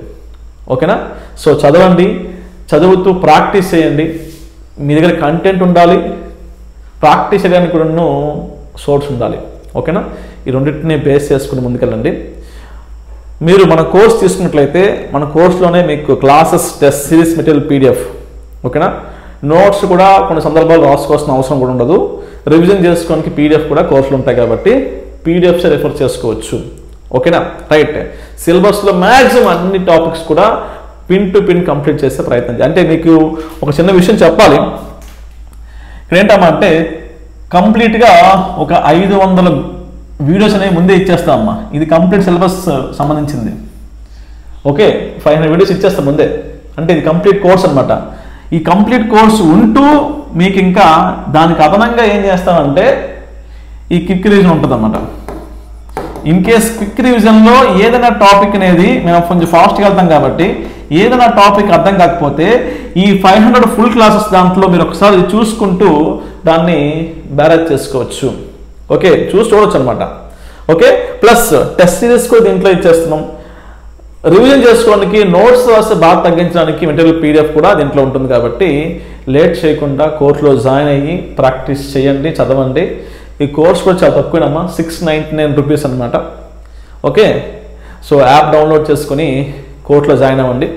ఓకేనా, సో చదవండి, చదువుతూ ప్రాక్టీస్ చేయండి. మీ దగ్గర కంటెంట్ ఉండాలి, ప్రాక్టీస్ చేయడానికి కూడా సోర్స్ ఉండాలి. ఓకేనా, ఈ రెండింటిని బేస్ చేసుకుని ముందుకెళ్ళండి. మీరు మన కోర్స్ తీసుకున్నట్లయితే మన కోర్సులోనే మీకు classes, test series material PDF. ఓకేనా, నోట్స్ కూడా కొన్ని సందర్భాలు రాసుకోవాల్సిన అవసరం కూడా ఉండదు. రివిజన్ చేసుకోవడానికి PDF కూడా కోర్సులు ఉంటాయి కాబట్టి PDFs రెఫర్ చేసుకోవచ్చు. ఓకేనా రైట్. సిలబస్లో మ్యాక్సిమం అన్ని టాపిక్స్ కూడా పిన్ టు పిన్ కంప్లీట్ చేసే ప్రయత్నం చేయాలి. అంటే మీకు ఒక చిన్న విషయం చెప్పాలి. ఇక్కడ ఏంటమ్మా కంప్లీట్గా ఒక 500 వీడియోస్ అనేవి ముందే ఇచ్చేస్తామమ్మా. ఇది కంప్లీట్ సిలబస్ సంబంధించింది. ఓకే, 500 వీడియోస్ ఇచ్చేస్తాం ముందే. అంటే ఇది కంప్లీట్ కోర్స్ అనమాట. ఈ కంప్లీట్ కోర్స్ ఉంటూ మీకు ఇంకా దానికి అదనంగా ఏం చేస్తామంటే ఈ క్విక్ రివిజన్ ఉంటుంది అన్నమాట. ఇన్ కేస్ క్విక్ రివిజన్లో ఏదైనా టాపిక్ అనేది మేము కొంచెం ఫాస్ట్గా వెళ్తాం కాబట్టి ఏదైనా టాపిక్ అర్థం కాకపోతే ఈ 500 ఫుల్ క్లాసెస్ దాంట్లో మీరు ఒకసారి చూసుకుంటూ దాన్ని బ్యారేజ్ చేసుకోవచ్చు. ఓకే, చూడవచ్చు అనమాట. ఓకే, ప్లస్ టెస్ట్ సిరీస్ కూడా దీంట్లో ఇచ్చేస్తున్నాం. రివిజన్ చేసుకోవడానికి నోట్స్ రాస్తే బాగా తగ్గించడానికి మెటీరియల్ పీడిఎఫ్ కూడా దీంట్లో ఉంటుంది. కాబట్టి లేట్ చేయకుండా కోర్సులో జాయిన్ అయ్యి ప్రాక్టీస్ చేయండి, చదవండి. ఈ కోర్స్ కూడా చాలా తక్కువేనమ్మా, 699 రూపీస్ అనమాట. ఓకే, సో యాప్ డౌన్లోడ్ చేసుకుని కోర్సులో జాయిన్ అవ్వండి.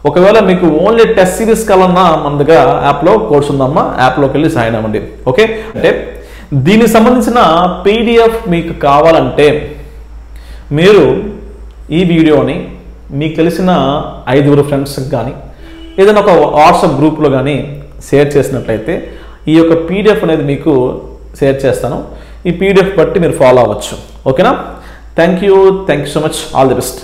ఒకవేళ మీకు ఓన్లీ టెస్ట్ సిరీస్ కావాలన్నా మన దగ్గర యాప్లో కోర్స్ ఉందమ్మా, యాప్లోకి వెళ్ళి జాయిన్ అవ్వండి. ఓకే, అంటే దీనికి సంబంధించిన పీడిఎఫ్ మీకు కావాలంటే మీరు ఈ వీడియోని మీకు తెలిసిన 5 ఫ్రెండ్స్కి కానీ ఏదైనా ఒక వాట్సాప్ గ్రూప్లో కానీ షేర్ చేసినట్లయితే ఈ యొక్క పీడిఎఫ్ అనేది మీకు షేర్ చేస్తాను. ఈ పీడిఎఫ్ బట్టి మీరు ఫాలో అవ్వచ్చు. ఓకేనా? Thank you so much. All the best.